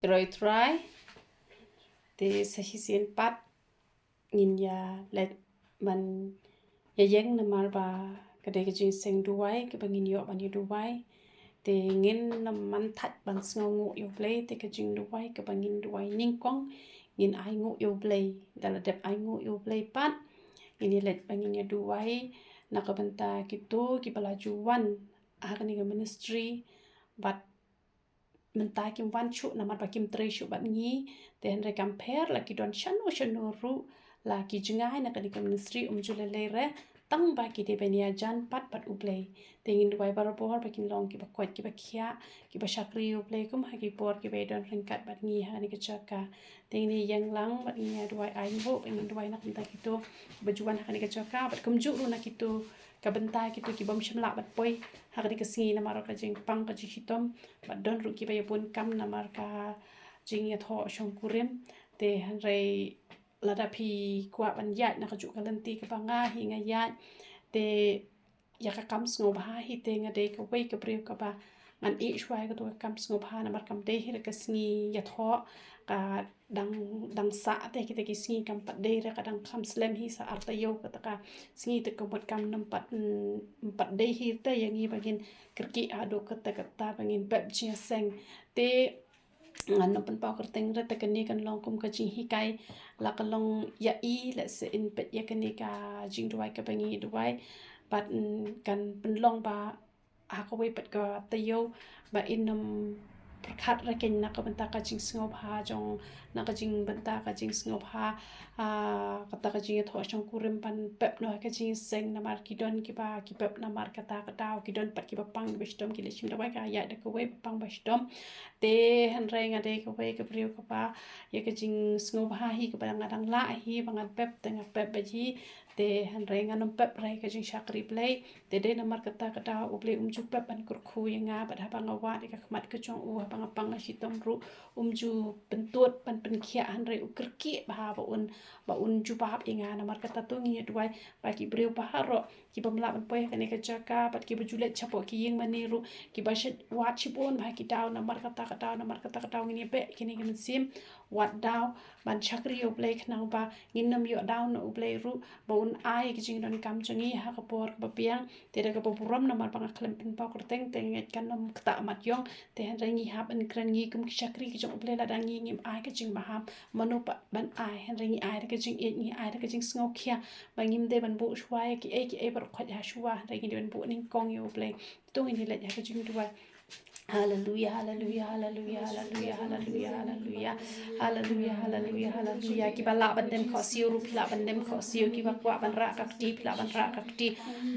rồi try thì sahisin pat ngin ya let man ya yang namar ba kadai ka jing Jingduwai ka bangin yo ban Duwai te ngin man that ban sngongu yo play te ka Jingduwai ka bangin Duwai ningkong ngin ai ngu yo play dala dep ai ngu yo play pat ini let bangin ya Duwai nakabanta kito kipalajuan akani ka ministry but mentai kim wan chu namar ba kim tre chu bat ngi te henre compare la ki don shano ru la ki jingai na kani ka ministry julele re tang ba ki de benia jan pat uplay te ngin Duwai bar bor ba kin long ki ba kwat ki ba khia ki ba shakri uplay kum ha ki por ki be don ringkat bat ngi ha ni ka chaka te ni yang lang bat ngi Duwai ai bo ngin Duwai nak mentai kito bajuan ha ni ka chaka bat kum ju ru na kito kabentai kito ki bom shimla bat poi hakani ka singi na maro ka jing pang ka jihitom bat don ru ki ba yapun kam na mar ka jing ya tho shong kurim te hanrei lada phi kwa ban yat na ka ju ka lenti ka banga hi nga yat te ya ka kam sngo ba hi te nga de ka wei ka priu ka ba ngan i shwai ka to kam sngo ba na mar kam de hi ka singi ya tho ka dang sa te ki te ki singi kam pat de ra ka dang kam slem hi sa arta yo ka ta ka singi te ka bot kam nam pat de hi te yang hi bagin kerki ado ka ta bangin beb chia seng te ngan no pan pau kerteng ra ta kani kan long kum ka jing hi kai la ka long ya i la se in pet ya kani ka Jingduwai ka bangi Duwai pat kan pen long ba ha ko wei pat ka ta yo ba in nam perkhat ra ken na ka banta ka jing sngob ha jong na ka jing banta ka jing sngob ha ka ta ka jing tho chong kurim pan pep no ka jing seng na mar ki don ki ba ki pep na mar ka ta ka daw ki don pat ki ba pang ba stom ki le chim da wai ka ya da ka wei pang ba stom te han re nga de ka wei ka priu ka ba ya ka jing sngob ha hi ka ba ngadang la hi ba ngat pep te nga pep ba ji te han re nga nom pep re ka jing shakri play te de na mar ka ta ka daw u play ju pep ban kur khu ya nga ba ha ba nga wa de ka khmat ka chong u ba nga pang shi tom ru ju bentuat pan khia han re u kerki ba un ju bab inga na mar ka ta tu ngi Duwai ba ki breu ba ro ki bam la ban poi ka ne ka chaka pat ki bujulet chapo ki ying mani ru ki ba shet wat chipon ba ki daw na mar ka ta ka daw na mar ka ta ka daw ngi be ki ni mynsiem wat daw ban chakri yo play knang ba ngin nam yo daw na u play ru ba un ai ki jing don kam changi ha ka por ba piang te da ka buram na mar ba klem pen pa ko teng teng nget kan nam ta mat yong te han rengi hab an kran ngi kum ki chakri ki jong play la dang ngi ngim ai ka jing ba ham manu pa ban ai han rengi ai ka jing e ngi ai ka jing sngo khia ba ngim de ban bu shwai ki e bar khot ha shwa rengi de ban bu ning kong yo play tu ngi le ya ka jing Duwai hallelujah hallelujah hallelujah hallelujah hallelujah hallelujah hallelujah hallelujah hallelujah ki bala ban dem kho siu ru phila ban dem kho siu ki ba kwa ban ra ka ti phila ban ra ka ti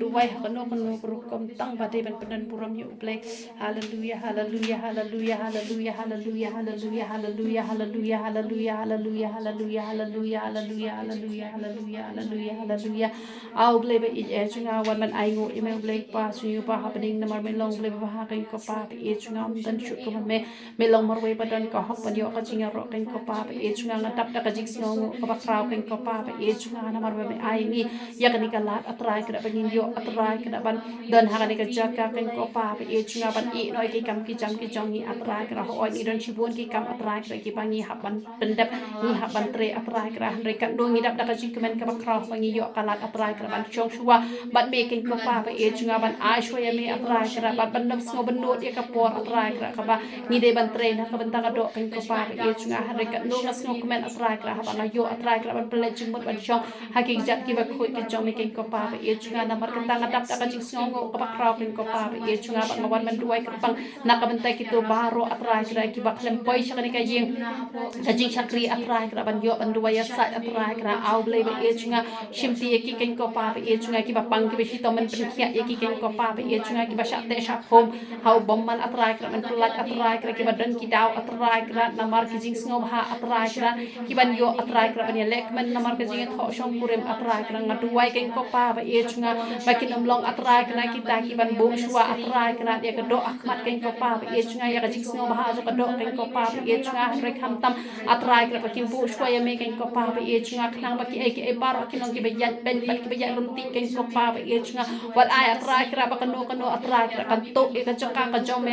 Duwai ha no ru kom tang ba de ban pen buram yu play hallelujah hallelujah hallelujah hallelujah hallelujah hallelujah hallelujah hallelujah hallelujah hallelujah hallelujah hallelujah hallelujah hallelujah hallelujah hallelujah hallelujah au play ba e chunga wan man ai ngo email play pa su pa happening na mar me long play ba ha kan ko pa e chunga dan shu ko me long mar we ba dan ko hok ban yo ka jinga ro kan ko pa e chunga ngatap da ka jing snong ko ba kraw kan ko pa e chunga na mar me ai ni ya kan ka lat atrai ka ba ngin yo atrai ka ban dan ha kan ka jaka kan ko pa e chunga ban e noi ki kam ki jam ki jong ni atrai ka ho ni don chibun ki kam atrai ka ki ba ngi haban pendap ni haban tre atrai ka re kan do ngi dap da ka jing men ka ba kraw ba ngi yo ka lat atrai ka ban chong shua ban me kan ko pa e chunga ban ai shwa ya me atrai ka ban nam sngo ban no ya ka por atrai ka ba ni de ban tre na ka ban ta ka do kan ko pa e chunga ha re kan no ngas sngo men atrai ka ba nga yo atrai ka ban pele chung ban chong ha ki jat ki ba khoi ki chong me kan ko pa e chunga na mar ka ta ngadap da ka jing sngo ka ba kraw kan ko pa e chunga ba ngawan man Duwai ka pang na ka ban ta ki to baro atrai ka ki ba klem poi sha ka jing ka jing chakri atrai ka ban yo ban Duwai ya sa atrai ka au ble ba e chunga shimti ki kan ko pa e chunga ki ba pang ki ba shi to man pen khia ki kan ko pa e chunga ki ba sha te sha khom hau bom man atrai ka man plat atrai ka ki ba dan ki daw atrai ka na mar ki jing sngo ha atrai ka ki ban yo atrai ka ban ya lek man na mar ka jing tho shong kurim atrai ka nga Duwai kan ko pa e chunga ba ki nam long atrai ka ki ta ki ban bo shwa atrai ka ya ka do akhmat kan ko pa e chunga ya ka jing sngo ha jo ka do kan ko pa e chunga re kham tam atrai ka ki bo shwa ya me kan ko pa e chunga khnang ba ki e bar ki long ki ba yan ben ba ki ba yan lum ti kan ko pa e chunga wat ai atrai ka ba ka no atrai ka kan to e ka chaka ka jom me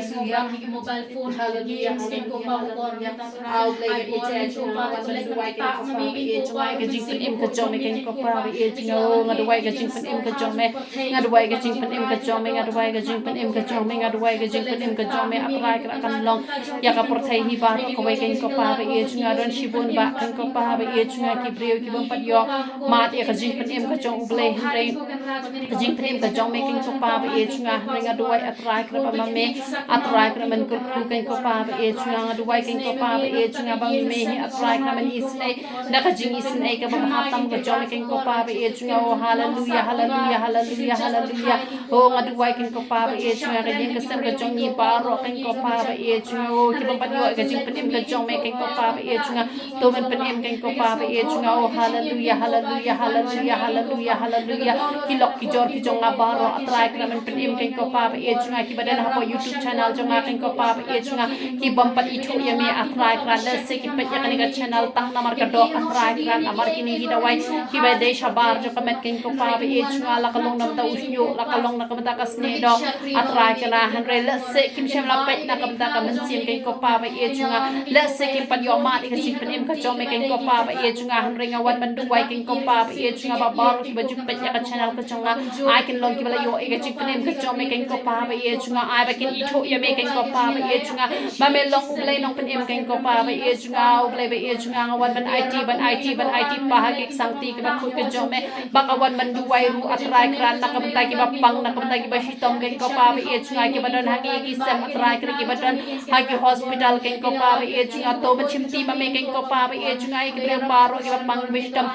isugang higi mobile phone games ken ko pa ukor ai bor ken ko pa tulek na kita mami ken ko pa jing pen im ka chome ken ko pa ba e jing o ngaduai ka jing pen im ka chome ngaduai ka jing pen im ka chome ngaduai ka jing pen im ka chome ngaduai ka jing pen im ka chome atrai ka kan long ya ka porthai hi bar ko wai ken ko pa ba e jing adon shibun ba ken ko pa ba e jing ki breu ki bam pat yo mat e ka jing pen im ka chong ble hle ka jing pen im ka chome ken ko pa ba e jing ngaduai atrai ka ba me atrai ka man ko khu ken ko pa ba e jing ngaduai ken ko pa ba e jing ba me hi atrai ka man isnai da ka jing isnai ka ba hatam ka chome ken ko pa ba e jing o hallelujah hallelujah hallelujah hallelujah o ngaduai ken ko pa ba e jing ka jing ka sem ka chong ni ba ro ken ko pa ba e jing o ki ba pat yo ka jing pen im ka chome ken ko pa ba e jing to man pen im ken ko pa ba e jing o hallelujah hallelujah hallelujah hallelujah hallelujah ki lok ki jor ki chong ba ro atrai ka man pen im ken ko pa ba e jing ki ba den ha po YouTube channel jong ken ko pa ba e jing ki bam pat ithu ya me atrai ka le se ki pa ya ka channel tang namar ka do atrai ka namar ki ni da wai ki ba de shabar jo ka met ken ko pa ba e jing la ka long nam ta usnyo la ka long na ka ta ka sne do atrai ka na han re le se kim shem la pe na ka ta ka mynsiem ken ko pa ba e jing le se kim pa yo ma ka jing pen im ka chome ken ko pa ba e jing han re nga wan man du wai ken ko pa ba e jing ba bar ki ba ju pe ya ka channel ka chong ai ken long ki ba yo e ka jing pen im ka chome ken ko pa ba e jing ai ba ken itho ya me ken ko pa ba e jing ba me long ble nong pen im ken ko pa ba e jing ble ba e jing wan ban IT ban IT pa ha ke sang ti ka ba khu ke jome ba ka wan man du wai ru atrai kran na ka ta ki ba pang na ka ta ki ba shitom ken ko pa ba e jing ki ba don ha ki sem atrai kra ki ba don ha ki hospital ken ko pa ba e jing to ba chim ti ma me ken ko pa ba e jing ai ki ba ro ki ba pang ki ba shitom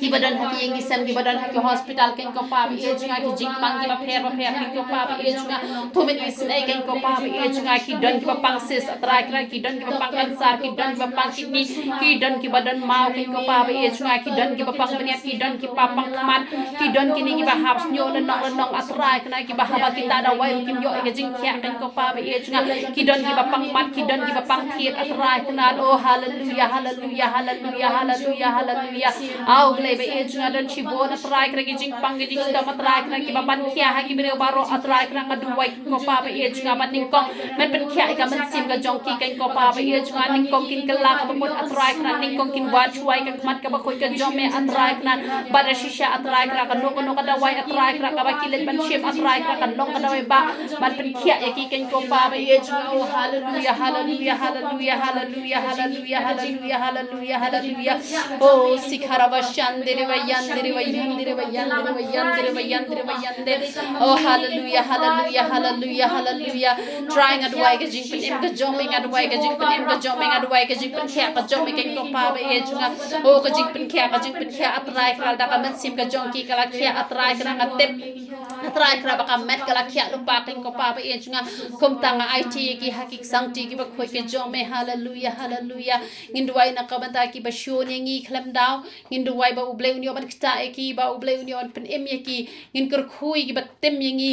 ki ba don ha ki sem ki ba don ha ki hospital ken ko pa ba e jing ki jing pang ki ba pher ken ko pa ba e jing to men is nei ken ko pa ba e jing ki don ki ba pang sis atrai kra ki don ki ba pang kansar ki don ki ba pang kidney ki don ki ba don mau ken ko pa ba e jing ki don ki ba pang beniat ki don ki pa pang kman ki don ki ni ki ba hap nyo na nong atrai kna ki ba haba ki ta da wai kim yo e jing kya ken ko pa ba e jing ki don ki ba pang mat ki don ki ba pang thiet atrai kna oh hallelujah hallelujah hallelujah hallelujah hallelujah au ble ba e jing don chi bon atrai kra ki jing pang ki jing da atrai kna ki ba pan kya ha ki bre ba ro atrai kna nga du wai ko pa ba e jing ba ning kong men pen kya ka man sim ga jong ki ken ko pa ba e jing ning kong kin ka la ka ba atrai kna ning kong kin wa chuai ka mat ka ba khoi ka jong me atrai kna ba da shisha atrai kra ka no ka da wai atrai kra ka ba kilen ban shem atrai kra ka long ka da wai ba man pen kya ya ki ken ko pa ba e jing oh hallelujah hallelujah hallelujah hallelujah hallelujah hallelujah hallelujah hallelujah oh sikhara ba shandere ba yandere ba yandere ba yandere ba yandere ba yandere ba yandere oh hallelujah hallelujah hallelujah hallelujah trying at wai ka jing pen im ka joming at wai ka jing pen im ka joming at wai ka jing pen kya ka joming ken ko pa ba e jing oh ka jing pen kya atrai kra da ka men sim ka jong ki kala kya atrai kra ngatep atrai kra ba ka met kala kya lupa ken ko pa ba e jing kom tanga IT ki hakik sang ti ki ba khoi ke jome hallelujah hallelujah Jingduwai na ka banta ki ba shon yangi khlam daw Jingduwai ba uble unyo ban kita e ki ba uble unyo pen em ye ki ngin kur khui ki ba tem yangi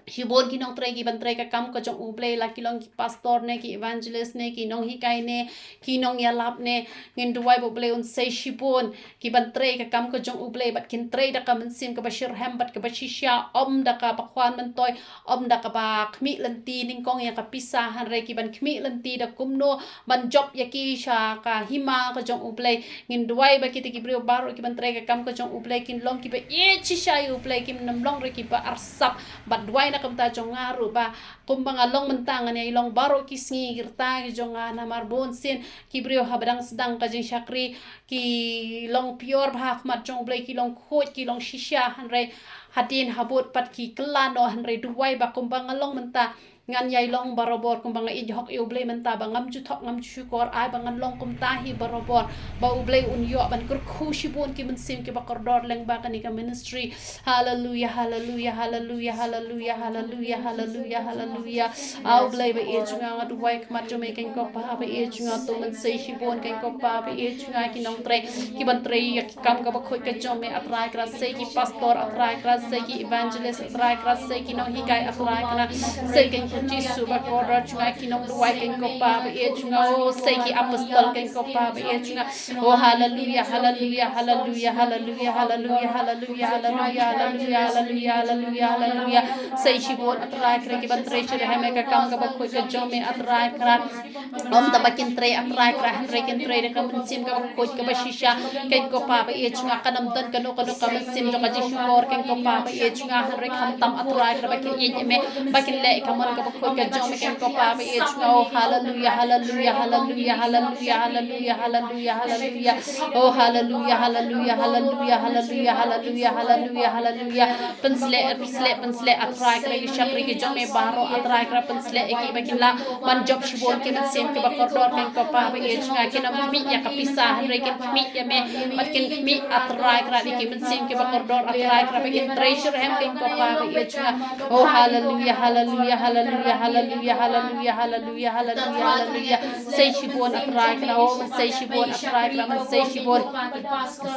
Shibon ki nong tray ki ban tray ka kam ka jong uble la ki long ki pastor ne ki evangelist ne ki nong hikai ne ki nong yalap ne ngin duwai bo ble un say shibon ki ban tray ka kam ka jong uble bat kin tray da ka mynsiem ka bashir hem bat ka bashisha om da ka bakwan man toy om da ka ba khmi lanti ning kong ya ka pisa han re ki ban khmi lanti da kumno ban job ya ki sha ka hima ka jong uble ngin duwai ba ki ti brio baro ki ban tray ka kam ka jong uble kin long ki ba ye chi sha uble kim nam long re ki ba arsap bat duwai na kam ta jong ngaru ba kumbanga long mentangan ya long baro kisngi girta ki jong na marbon sin ki brio habadang sedang ka jing syakri ki long pior ba mat jong blai ki long khoj ki long shisha hanre hadin habut pat ki kelano hanre duwai ba kumbanga long menta ngan yai long barobor kumbanga i jok u blai menta ba ngam chu thok ngam chu kor ai ba ngan long kum ta hi barobor ba u blai un yo ban kur khu shibun ki mynsiem ki ba kordor leng ba kan ka ministry hallelujah hallelujah hallelujah hallelujah hallelujah hallelujah hallelujah au blai ba e chunga nga duwai kmat jo me ken ko pa ba e chunga to mynsei shibun ken ko pa ba e chunga ki nong tre ki ban tre ya ki kam ka ba khoi ka jo me atrai kra sei ki pastor atrai kra sei ki evangelist atrai kra sei ki nong hikai atrai kra sei ken jisu ba kordor chunga ki nong duwai ken ko pa ba e chunga o sei ki apostol ken ko pa ba e chunga oh hallelujah hallelujah hallelujah hallelujah hallelujah hallelujah hallelujah hallelujah hallelujah hallelujah hallelujah sei shibon atrai kra ki ban tre chere heme ka kam ka ba khoi ka jo me atrai kra om ta bakin tre atrai kra han re ken tre ka mynsiem ka ba khoi ka ba shisha ken ko pa ba e chunga kanam dan kano kano ka mynsiem jo ka jisu kor ken ko pa ba e chunga han re kham tam atrai kra bakin e me bakin le ka mon ka ba khoi ka jo me ken ko pa ba e chunga oh hallelujah hallelujah hallelujah hallelujah hallelujah hallelujah hallelujah oh hallelujah hallelujah hallelujah hallelujah hallelujah hallelujah hallelujah pensle atrai kra ki shakri ki jo me baro atrai kra pensle ki bakin la man job shibon ki mynsiem ki ba kordor ken ko pa ba e chunga ki nam mi ya ka pisa han re ken mi ya me bakin mi atrai kra ki mynsiem ki ba kordor atrai kra bakin treasure hem ken ko pa ba e chunga oh hallelujah hallelujah hallelujah hallelujah hallelujah hallelujah hallelujah hallelujah sei shibon atrai kra oh sei shibon atrai kra sei shibon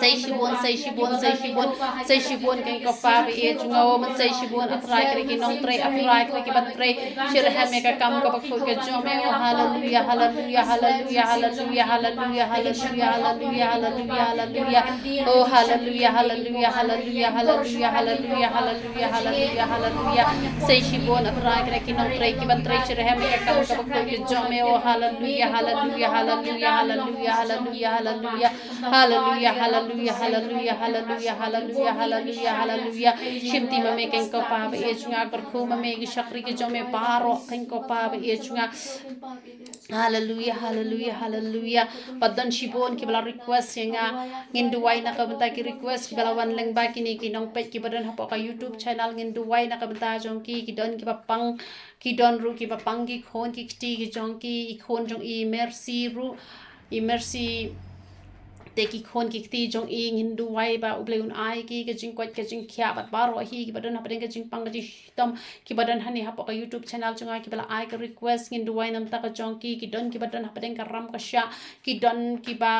sei shibon sei shibon sei shibon sei shibon ken ko pa ba e chunga oh sei shibon atrai kra ki nong tre atrai kra ki ban tre shir hame ka kam ka ba khoi ka jo me oh hallelujah hallelujah hallelujah hallelujah hallelujah hallelujah hallelujah hallelujah hallelujah oh hallelujah hallelujah hallelujah hallelujah hallelujah hallelujah hallelujah hallelujah sei shibon atrai kra ki nong tre ki ban tre shir hame ka kam ka ba khoi ka jo me oh hallelujah hallelujah hallelujah hallelujah hallelujah hallelujah hallelujah hallelujah hallelujah hallelujah hallelujah hallelujah hallelujah shimti mame ken ko pa ba e chunga kor khu mame gi shakri ki jo me baro ken ko pa ba e chunga hallelujah hallelujah hallelujah padan shibon ki bala request nga ngin duwai na ka banta ki request ki bala wan leng ba ki ni ki nong pe ki badan hapo ka youtube channel ngin duwai na ka banta jong ki don ki bapang ki don ru ki bapang ki khon ki ti ki jong ki khon jong i merci te ki khon ki ti jong i ngin duwai ba uble un ai ki ka jing kwat ka jing khya bat baro hi ki badan hapen ka jing pang ka jing tom ki badan hani hapo ka youtube channel chunga ki bala ai ka request ngin duwai nam ta ka jong ki don ki badan hapen ka ram ka sha ki don ki ba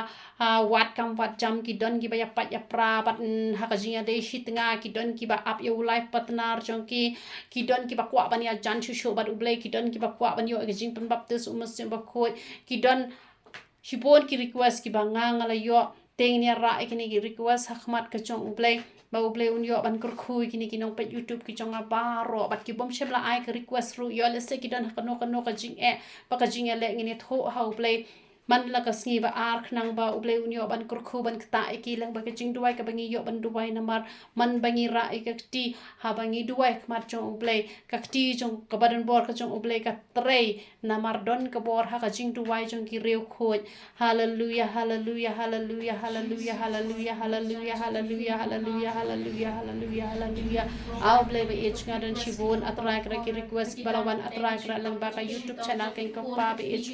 wat kam wat jam ki don ki ba ya pat ya pra bat ha ka jing de shi tnga ki don ki ba up your life partner jong ki don ki ba kwa ban ya jan chu sho bat uble ki don ki ba kwa ban yo ka jing pan baptis umus ba khoi ki don shibon ki request ki bangang ala yo teng ni ra ikini ki request hakmat ka chong uble ba uble un yo ban kur khui kini ki nong pe youtube ki chong baro bat ki bom shebla ai ka request ru yo le se ki don kano ka jing e pa ka jing le ngini tho ha uble man la ka sngi ba ar khnang ba uble un yo ban kur khu ban kta ki lang ba ka jingduwai ka bangi yo ban duwai namar man bangi ra ik ti ha bangi duwai kmat chong uble ka ti chong ka badan bor ka chong uble ka tre namar don ka bor ha ka jingduwai chong ki reu khoj hallelujah hallelujah hallelujah hallelujah hallelujah hallelujah hallelujah hallelujah hallelujah hallelujah hallelujah au ble ba ich ngadan shibon atrai kra ki request balawan atrai kra lang ba ka youtube channel ken ko pa ba ich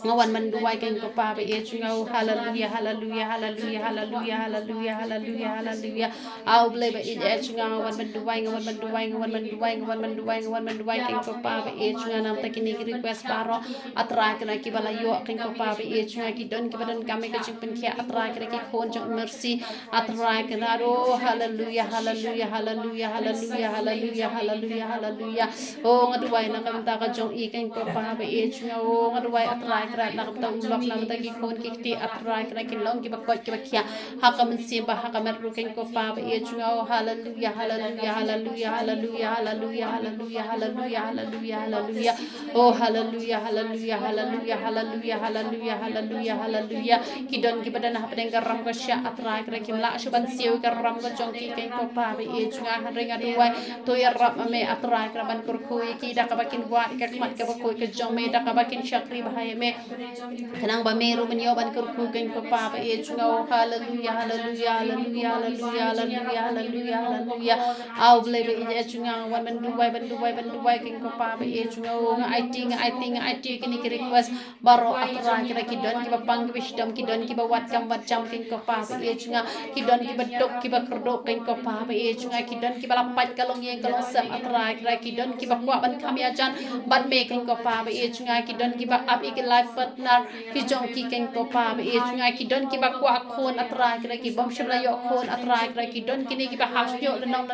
ngawan man Jingduwai ken ko pa ba e chunga hallelujah hallelujah hallelujah hallelujah hallelujah hallelujah hallelujah au ble ba e chunga wan man duwai wan man duwai wan man duwai wan man duwai wan man duwai ken ko pa ba e chunga nam ta kini request baro atra kana ki bala yo ken ko pa ba e chunga ki don ki badan kame ka jing pen kia atra kana ki khon jong mercy atra kana ro hallelujah hallelujah hallelujah hallelujah hallelujah hallelujah hallelujah oh ngaduwai na kam ta ka jong i ken ko pa ba e chunga oh ngaduwai atra kana na kam ta ulok na ta ki khon ki ti atra kana ki long ki ba ko ki ba kia hakam sim ba hakam ru ken ko pa ba e chunga oh hallelujah hallelujah hallelujah hallelujah hallelujah hallelujah hallelujah hallelujah hallelujah oh hallelujah hallelujah hallelujah hallelujah hallelujah hallelujah hallelujah kidon ki badan ha pedeng garam ko sya atra kra kim la shuban siu garam ko jongki ken ko pa be e chunga haringa duwai to ya rap me atra kra ban kur ku ki da ka bakin buat ka mat ka ko ke jome da ka bakin syakri bahaya me kanang ba meru menyo ban kur ku ken ko pa be e chunga oh hallelujah hallelujah hallelujah hallelujah hallelujah hallelujah hallelujah au ble be e chunga wan ban duwai ken ko pa be e chunga oh I think ni ki request baro atra kira ki don ki ba pang ki wisdom ki don ki ba wat jam ken ko pa ba e chunga ki don ki ba dok ki ba kerdok ken ko pa ba e chunga ki don ki ba lapat kalong yen kalong sam atra kira ki don ki ba kwa ban kami ajan bat me ken ko pa ba e chunga ki don ki ba up ik life partner ki jong ki ken ko pa ba e chunga ki don ki ba kwa khon atra kira ki bom shimla yo khon atra kira ki don ki ni ki ba has yo lenong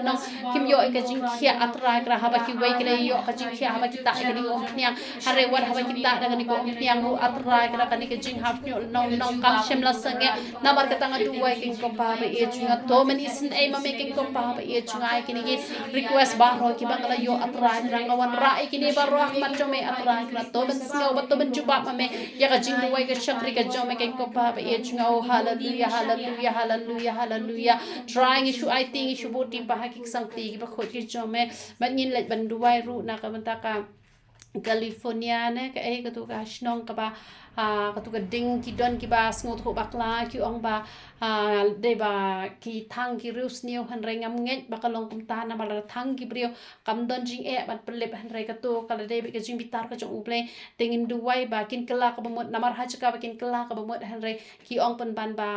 kim yo ka jing khia atra kira ha ba ki wei ki yo ka jing khia ha ba ki ta ka ni om khniang hare war ha ba ki ta da ni ko om khniang ru atra kira ka ni ke jing haf nyo nong kam shimla sange namar ka tanga duwai ken ko pa ba e chunga to men isin ai ma me ken ko pa ba e chunga ai ki ni request ba ro ki bangala yo atra kira ngawan ra ai ki ni ba ro ak mat chome atra kira to men sngo ba to men juba ma me ya ka jing duwai ka shakri ka jome ken ko pa ba e chunga oh hallelujah hallelujah hallelujah hallelujah trying issue I think issue boti pa hakik sang ti ki ba khot ki jome ban ngin let ban duwai ru na ka banta ka California ne ka ai ka tu ka snong ka ba ka tu ka ding ki don ki ba sngot ho bakla ki ong ba de ba ki thang ki rius niu han re ngam nget ba ka long kum ta na ba thang ki brio kam don jing e bat pelip han re ka tu ka de bi ka jing bitar ka jong uple tengin duwai ba kin kala ka bamot namar ha chaka ba kin kala ka bamot han re ki ong pan ban ba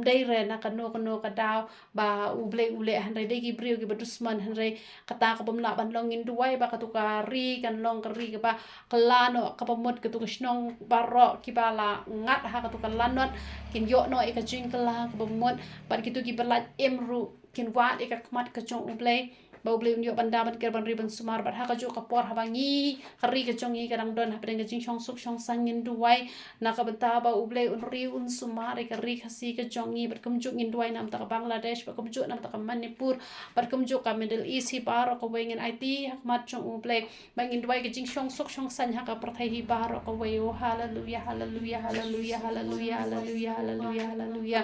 dei re na ka no ka daw ba ule han re de ki brio ki ba dusman han re kata ka bam la ban long in duwai ba ka tu ka ri kan long ka ri ka ba kelano ka bamot ka tu ka snong baro ki bala ngat ha ka tu ka lanot kin yo no e ka jing kala ka bamot ban ki tu ki balat emru kin wat e ka kmat ka jong uple bau beli unjuk banda ban ker ban riban sumar bat ha ka ju ka por ha bangi kari ka jong i kadang don ha pedeng jing chong suk chong sangin duwai na ka benta ba uble un ri un sumar ka ri khasi ka jong i bat kum juk ngin duwai nam ta ka Bangladesh bat kum juk nam ta ka Manipur bat kum juk ka Middle East hi par ka wengen IT hakmat chong uble bangin duwai ka jing chong suk chong san ha ka prathai hi bar ka we hallelujah hallelujah hallelujah hallelujah hallelujah hallelujah hallelujah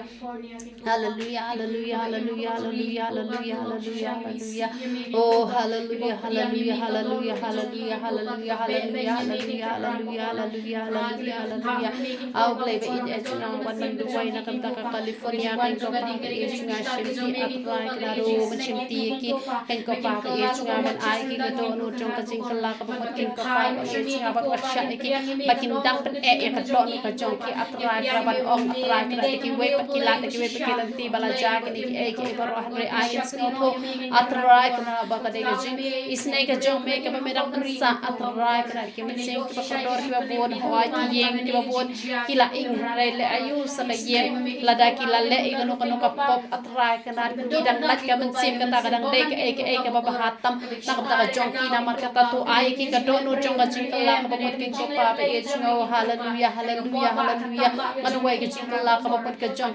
hallelujah hallelujah hallelujah hallelujah hallelujah hallelujah hallelujah oh hallelujah hallelujah hallelujah hallelujah hallelujah hallelujah hallelujah hallelujah hallelujah hallelujah hallelujah au play ba in echna wan man duwai na kam ta ka California ken ko pa ka echna shimti atrai klaro man shimti ki ken ko pa ka echna man ai ki ka to no jong ka jing kala ka ba ken ko pa ka echna ba ka sha ki bakin dang pen e ka to no ka jong ki atrai ka ban ong atrai ka ki we pa ki la ki we pa ki lanti bala ja ki ni e ki ba ro han re ai ken sno tho atrai ka ba ka de ka jing isne ka jong me ka ba me dak sa atrai ka ki men sing ki ba ka dor ki ba bon hoi ki yeng ki ba bon ki la ing re le ayu sa ka yeng la da ki la le i no ka pop atrai ka na ki dang lat ka men sim ka ta ka dang de ka ba hatam na ka ta ka jong ki na mar ka ta tu ai ki ka do no jong ka jing ka la ka ba mot ken ko pa ba e chungo hallelujah hallelujah hallelujah man wai ka jing ka la ka ba mot ka jong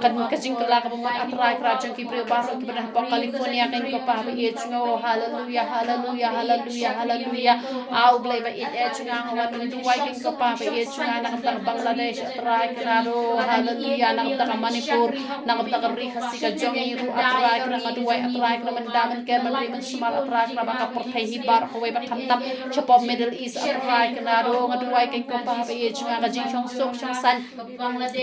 kan ka jing ka la ka ba mot atrai ka jong ki brio baro ki ba pa California ken ko pa ba e chungo hallelujah hallelujah hallelujah hallelujah au blai ba e chunga wan du wai ken ko pa ba e chunga na ka Bangladesh atrai ka ro hallelujah na ka Manipur na ka ri khasi ka jong i ru atrai ka ma duwai atrai ka man daman ker man ri man sumal atrai ka ba ka porthai hi bar ko ba khamtam chapom Middle East atrai ka ro ngaduwai ken ko pa ba e chunga ka jing chong sok chong san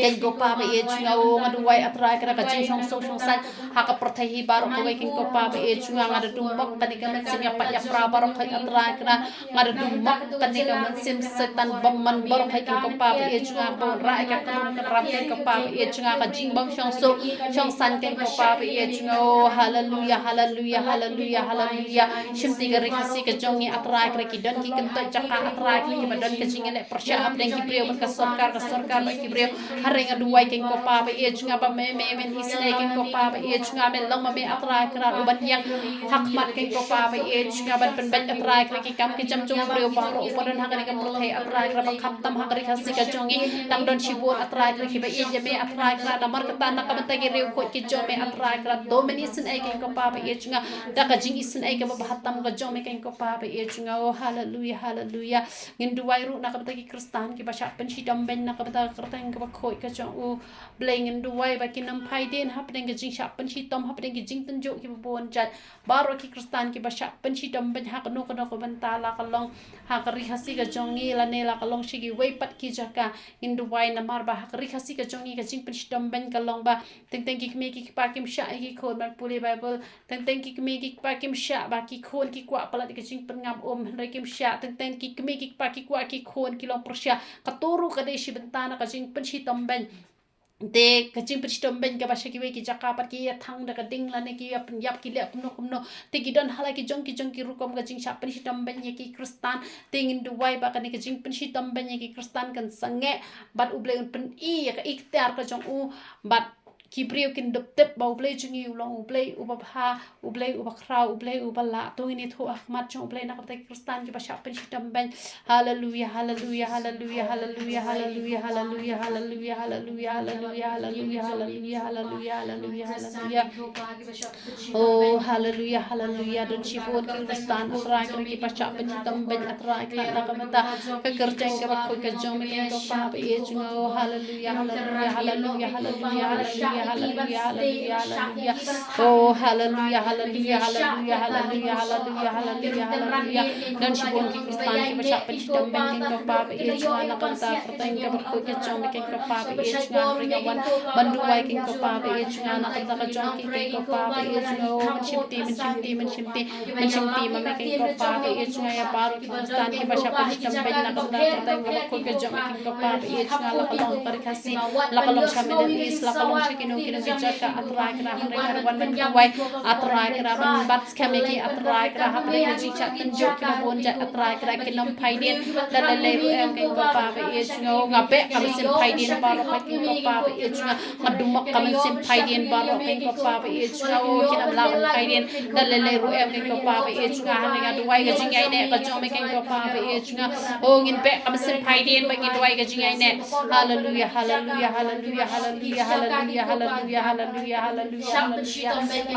ken ko pa ba e chunga o ngaduwai atrai ka jing chong sok chong san ha ka porthai hi bar ko ken ko pa ba e chunga ngada dumok kanika mynsiem ya pak ya pra barok hai atra kra ngada dumok kanika mynsiem setan bamman barok hai kin ko pa chunga bon ra ka kanum kan ram ken ko pa chunga ka jingbam shong so shong san ken ko pa chunga oh hallelujah hallelujah hallelujah hallelujah shimti ga rikasi ka jongi atra kra ki don ki kan to chaka atra ki badon ka jingele persya apden ki priyo ka sarkar ba ki priyo harenga duwai ken ko pa chunga ba me men isne ken ko pa chunga me long ma me atra kra uban yang hakmat ken ko pa chunga ban pen ban atra kra ki kam ki jam chung priyo ba ro upan hakani ka prothe atra kra ba khap tam hakari khasi ka jongi tang don shibot atra kra ki ba je me atra kra namar ka tan ka banta ki rew ko ki jo me atra kra do men isne ken ko pa chunga da ka jing isne ka ba hatam ka jo me ken ko pa chunga oh hallelujah hallelujah ngin duwai ru na ka banta ki kristan ki ba sha pen shi dam ben na ka banta kerteng ka ba khoi ka jo u bleng ngin duwai ba ki nam phai den hap den ka jing sha pen shi tom hap den ki jing tan jo ki ba bon jat baro ki kristan ki ba sha pen shi dam ben ha ka no ka banta la ka long ha ka ri hasi ka jongi la ne la ka long shi ki wei pat ki jaka ngin duwai na mar ba ha ka ri hasi ka jongi ka jing pen shi dam ben ka long ba teng teng ki me ki pa kim sha ki khon ban puli bible teng teng ki me ki pa kim sha ba ki khon ki kwa pala ki jing pen ngam om re kim sha teng teng ki me ki pa ki kwa ki khon ki long persya ka toru ka de shi bentana ka jing pen shi dam ben de kacing peristom ben ka basha ki we ki jaka pat ki thang da ka ding la ne ki yap ki le kumno te ki don hala ki jong ki rukom ka jing sha peristom ben ye ki kristan tingin duwai ba ka ne ka jing peristom ben ye ki kristan kan sange bat uble pen I ya ka iktar ka jong u bat ki priyo kin dop tep ba uble jungi ulong uble ubabha uble ubakra uble ubala to ini thu ahmat jong uble na ka kristan ki basha peristom ben hallelujah hallelujah hallelujah hallelujah hallelujah hallelujah hallelujah hallelujah hallelujah hallelujah hallelujah hallelujah hallelujah hallelujah oh hallelujah hallelujah don shibon ki kristan atra kra ki pasha peristom ben atra kra na ka mata ka kerjeng ka bakho ka jong me ko pa e jungo hallelujah hallelujah hallelujah hallelujah hallelujah hallelujah hallelujah hallelujah oh hallelujah hallelujah hallelujah hallelujah hallelujah hallelujah hallelujah dan shibon ki kristan ki basha peristom ben ko pa e jungo na kan ta kerteng ka bakho ka jong me ko pa e jungo ringa wan bandu wai ki ko pa e jungo na kan ta ka jong ki ko pa e jungo menshimti ma me ki ko pa e jungo ya paru ki kristan ki basha peristom ben na kan ta kerteng ka bakho ka jong me ko pa e jungo la kalong par khasi la kalong shamel is la kalong shikino kino jaka atra kra hare harwan ban wai atra kra ban bat skame ki atra kra hapre ji chat tan jo ki bon ja atra kra ki nom phai den la le ru em ki ko pa e jungo ngape kam sim phai den baro pa ki ko pa e jungo madumok kam sim phai den baro ki ko pa e jungo ki nam la phai den la le ru em ki ko pa e jungo hare ga duai ga jingai ne ka jo me ki ko pa e jungo o ngin pe kam sim phai den ba ngin duai ga jingai ne hallelujah hallelujah hallelujah hallelujah hallelujah hallelujah hallelujah hallelujah hallelujah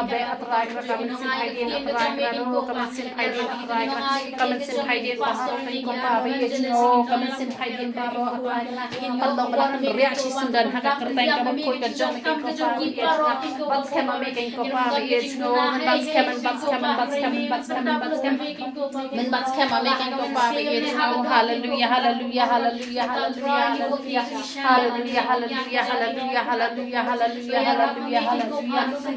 abe atra kra kam sim phai den atra kra ro kam sim phai den atra kra kam sim phai den pastor ki ko pa e jungo kam sim phai den baro atra pandong bala ria chi sundan ha ka kerteng ka ba khoi ka jo me ki ko pa e jungo bats khama me ki ko pa e jungo bats khama men bats khama me ki ko pa e jungo hallelujah hallelujah hallelujah hallelujah hallelujah hallelujah hallelujah hallelujah hallelujah hallelujah hallelujah hallelujah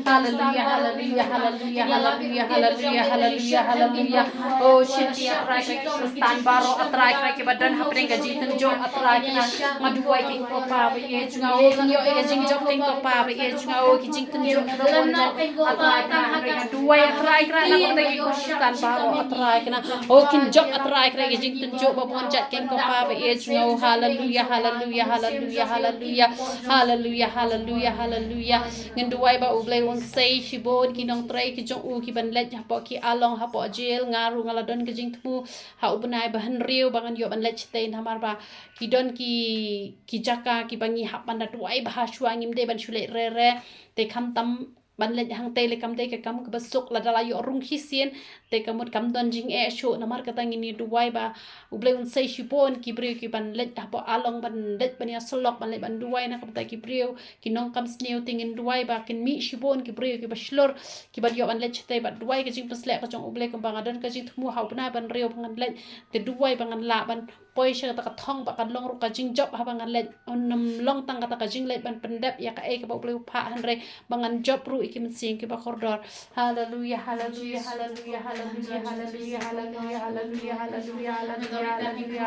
hallelujah hallelujah hallelujah hallelujah hallelujah hallelujah hallelujah oh shinti atrai kristan baro atrai ki badan hapre ga jitan jo atrai na maduai ki ko pa ba ye junga o nyo e jing jo ki ko pa ba ye junga o ki jing tan jo ro bon ja atrai na hapre ga duai atrai na ko ta ki kristan baro atrai na o kin jo atrai ki jing tan jo ba bon ja ki ko pa ba ye junga o hallelujah hallelujah hallelujah hallelujah hallelujah hallelujah hallelujah ngin duai ba ublai on sei shibon ki nong trai ki jong u ki ban let ha po ki along ha po jail ngaru ngala don ki jing thu ha ubnai ba han riu bangan yo ban let stein hamar ba ki don ki jaka ki bangi ha ban da duai ba shwa ngim de ban shule re te kham tam ban le hang te le kam te ka kam ka basuk la dala yo rung hisien te kamut kam don jing e sho namar ka tang ni duai ba ublai un sei shibon ki bre ki ban le ha po along ban let ban ya solok ban le ban duai na ka ta ki bre ki nong kam sneu tingin duai ba kin mi shibon ki bre ki baslor ki ban yo ban le chete ba duai ka jing pasle ka jong ublai ka bangadon ka jing thmu hau bna ban reu bangan le te duai bangan la ban poi sha ta ka thong ba kan long ru ka jing job ha bangan let onam long tang ka ta ka jing let ban pendap ya ka e ka ba bleu pha han re bangan job ru ikim sing ki ba kordor. Hallelujah, hallelujah, hallelujah, hallelujah, hallelujah, hallelujah, hallelujah, hallelujah, hallelujah,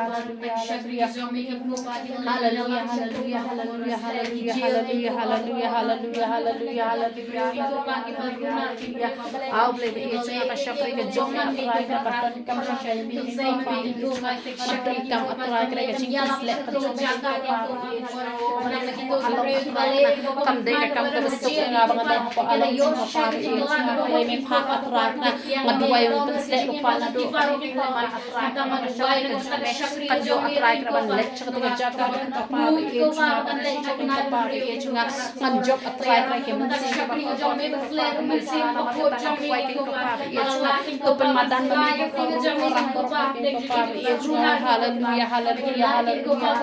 hallelujah, hallelujah, hallelujah, hallelujah, hallelujah, hallelujah, hallelujah, hallelujah, hallelujah, hallelujah. Au ble be ye chunga ka shakri ka jong na atrai ka baton kam ka shay mi ni ka pa ye chunga shakri kam atrai ka ka ching sle ka jong me ka pa ye chunga along atrai na kam de ka kam ka besuk nga bang de ha pa along ching ka pa ye chunga ble me pha atrai na maduai un pen sle lu pa na do ka ni le man atrai ka ma shakri ka jong me ka jo atrai ka ban le chak ka ja ka ka pa ye chunga ban le chak ka pa ye chunga man job atrai ka ke mun sing ka pa ko jong me sle ru mun sing ka ko jong me ke ko pa ye chunga to pen madan ba me ko orang ko pa ke ko pa ye chunga hallelujah hallelujah hallelujah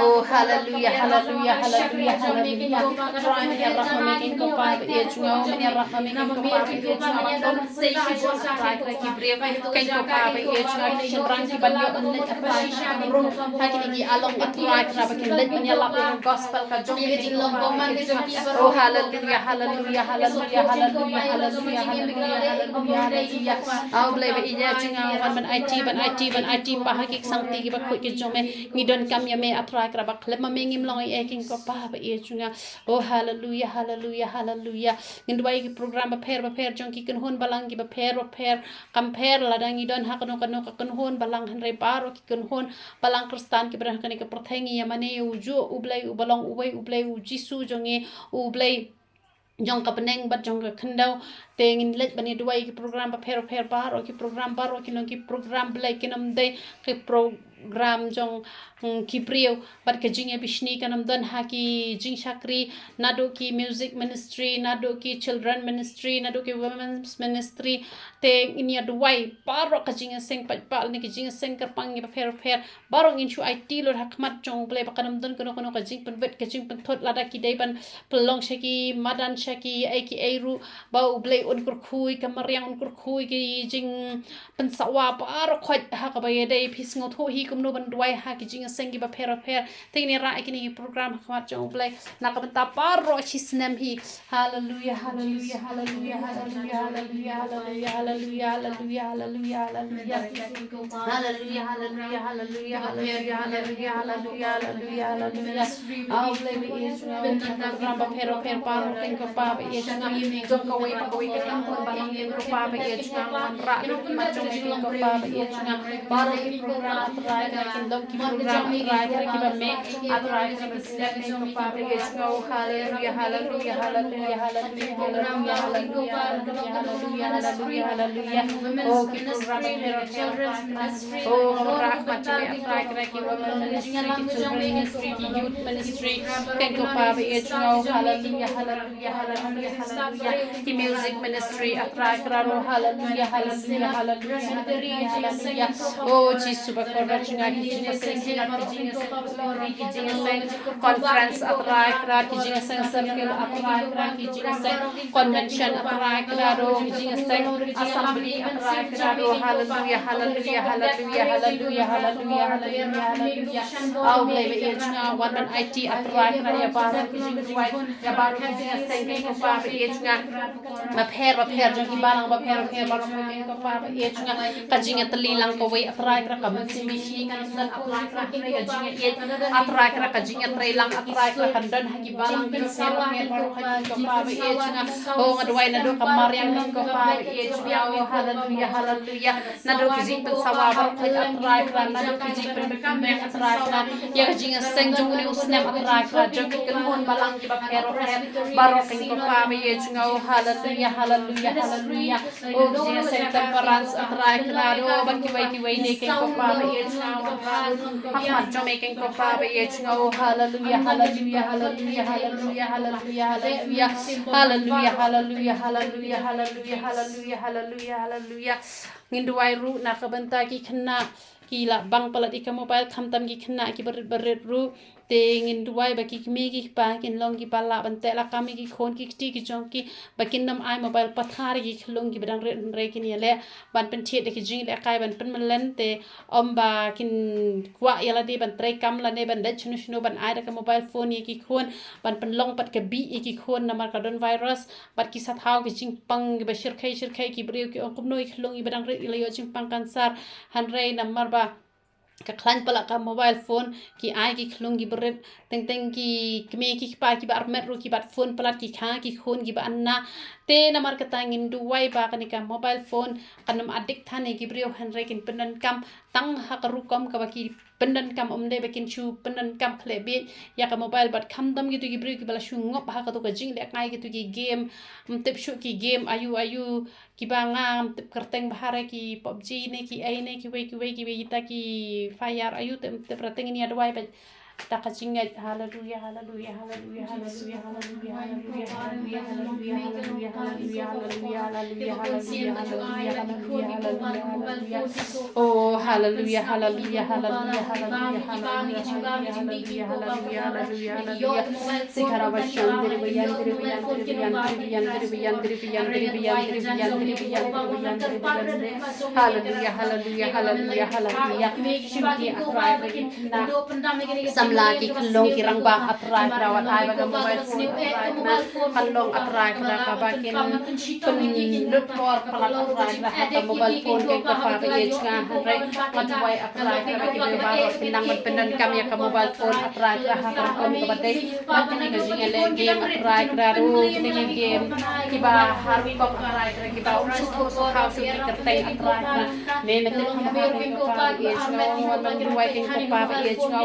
oh hallelujah hallelujah hallelujah hallelujah try me ya rahma me ke ko pa ye chunga me ya rahma me ke ko pa ye chunga ma ko se shi jo try ka ki bre ke ko pa ye chunga ki rang ki ban yo on le try ka ru ha ki ki along try ka ba ki le me ya la gospel ka jong me ke ko pa oh hallelujah hallelujah hallelujah hallelujah hallelujah hallelujah hallelujah au ble be ija chinga ban IT pa hakik sangti ki ba khoi ki jome ngi don kam ya me atra kra ba khle ma me ngim long e king ko pa ba e chunga oh hallelujah hallelujah hallelujah Jingduwai ki program ba pher jong ki kun hon balang ki ba pher kam pher la dang ngi don ha kanu ka kun hon balang han re paro ki kun hon balang kristan ki bra kan ki prothengi ya mane ujo ublai ubalong uwei ublai u jisu jonge ublai jong ka peneng bat jong ka khendau tengin let bani duai ki program ba pher baro ki program baro ki nong ki program blai ki nam dei ki program jong ki prieu bat ka jing e bishni kanam dan ha ki jing shakri naduh ki music ministry naduh ki children ministry naduh ki women's ministry teng inia duai baro ka jing seng pat pa ni ki jing seng kar pang ba pher baro ngin chu IT lo hakmat jong blai ba kanam dan kono ka jing pen vet ka jing pen thot lada ki dei ban pelong shaki madan shaki aki airu ba ublai un kur khui kamariang un kur khui ki jing pen sawa baro khoi ha ka ba ye dei phis ngo tho hi kum no ban duai ha ki jing seng ki ba pher te ni ra ki ni program khmat jong ublai na ka ta paro chi snem hi hallelujah hallelujah hallelujah hallelujah hallelujah hallelujah hallelujah hallelujah hallelujah hallelujah hallelujah hallelujah hallelujah hallelujah hallelujah hallelujah hallelujah hallelujah au blai be ye program ba pher paro ken ko pa ba ye chunga jong ka wei pa wei ka tam kon balang ken ko pa ba ye chunga wan ra do ki ma chong ken ko pa ba ye chunga baro ki program atrai ka kin dong ki program atrai ka ki ba me atrai ka ba step ken ko pa ba ye chunga oh hallelujah hallelujah hallelujah hallelujah hallelujah hallelujah hallelujah hallelujah hallelujah oh ki program children's ministry oh rahmat me atrai ka ki women ministry ki children ministry ki youth ministry ken ko pa ba ye chunga oh hallelujah hallelujah hallelujah hallelujah ki music ministry atrai kraro hallelujah hallelujah hallelujah hallelujah oh jisu ba ko rachunga ki jinga seng ki jinga glory ki jinga seng conference atrai krar ki jinga seng circle atrai krar ki jinga seng convention atrai kraro ki jinga seng assembly atrai kraro hallelujah hallelujah hallelujah hallelujah hallelujah hallelujah au ble be chunga wan ban IT atrai krar ya baro ki jinga duai ya baro ki jinga seng ken ko pa ba ye chunga ba pher jong ki balang ba pher baro ko ken ko pa ba ye chunga ka jinga tali lang ko wei atrai kra ka mun simi shi kan dan atrai kra ki ga jinga ye atrai kra ka jinga trai lang atrai kra kan dan ha ki balang ken pher baro ka ko pa ba ye chunga oh ngadwai na do ka mariang ken ko pa ba ye chunga oh hallelujah hallelujah na do ki jing pen sawa baro ka atrai kra na do ki jing pen kam me atrai kra ya ka jinga seng jong ni usnem atrai kra jong ki kan hon balang ki ba pher baro ken ko pa ba ye chunga oh hallelujah hallelujah hallelujah oh jinga seng temperance atrai kra do ban ki wai ne ken ko pa ba ye chunga hakmat jome ken ko pa ba ye chunga oh hallelujah hallelujah hallelujah hallelujah hallelujah hallelujah hallelujah hallelujah hallelujah hallelujah hallelujah hallelujah hallelujah Jingduwai ru na ka banta ki khna ki la bang palat ika mobile kham tam ki khna ki berit ru te ngin duai ba ki mi ki pa kin long ki pala ban te la kami ki khon ki ti ki jong ki ba kin nam ai mobile pathar ki khlong ki badang re kin yele ban pen thiet ki jing le kai ban pen malen te om ba kin kwa yala de ban tre kam la ne ban de chunu ban ai ka mobile phone ye ki khon ban pen long pat ke bi ye ki khon namar ka don virus bat ki sat hau ki jing pang ki ba shir khai ki breu ki ong noi khlong i badang re le yo jing pang kansar han re namar ba ka klan pala ka mobile phone ki ai ki khlung ki beret teng ki kme ki pa ki bar met ru ki bat phone pala ki kha ki khon ki ba anna te namar ka tangin duwai ba ka ni ka mobile phone kanam adik thane ki brio han re kin penan kam tang ha ka ru kom ka ba ki penan kam omde ba kin chu penan kam khle be ya ka mobile bat kham dam ki tu ki brio ki bala shu ngop ha ka tu ka jing le kai ki tu ki game tep shu ki game ayu ki ba ngam tep kerteng bahare ki PUBG ne ki ai ne ki we ta ki fire ayu te prateng ni adwai ba taka jingat hallelujah hallelujah hallelujah hallelujah hallelujah hallelujah hallelujah hallelujah hallelujah hallelujah hallelujah hallelujah oh hallelujah hallelujah hallelujah hallelujah hallelujah hallelujah hallelujah sikara bashandri bayandri hallelujah hallelujah hallelujah hallelujah shimti akrai bagina samla ki khlong ki rangba atrai krawat ai ba mobile phone atrai na kallong atrai kra ka ba kin pen lut por palat atrai kra ka mobile phone ke ka pa ba ye changa hanre matwai atrai kra ki be ba ro pinang man penan kam ya ka mobile phone atrai kra ha ka kom ka ba dei man tin ga jing ele game atrai kra ru ki game ki ba har ko atrai kra ki ba so how should ki kertai atrai kra ne me tin ka ba ko pa ye changa man duai kin ko pa ba ye changa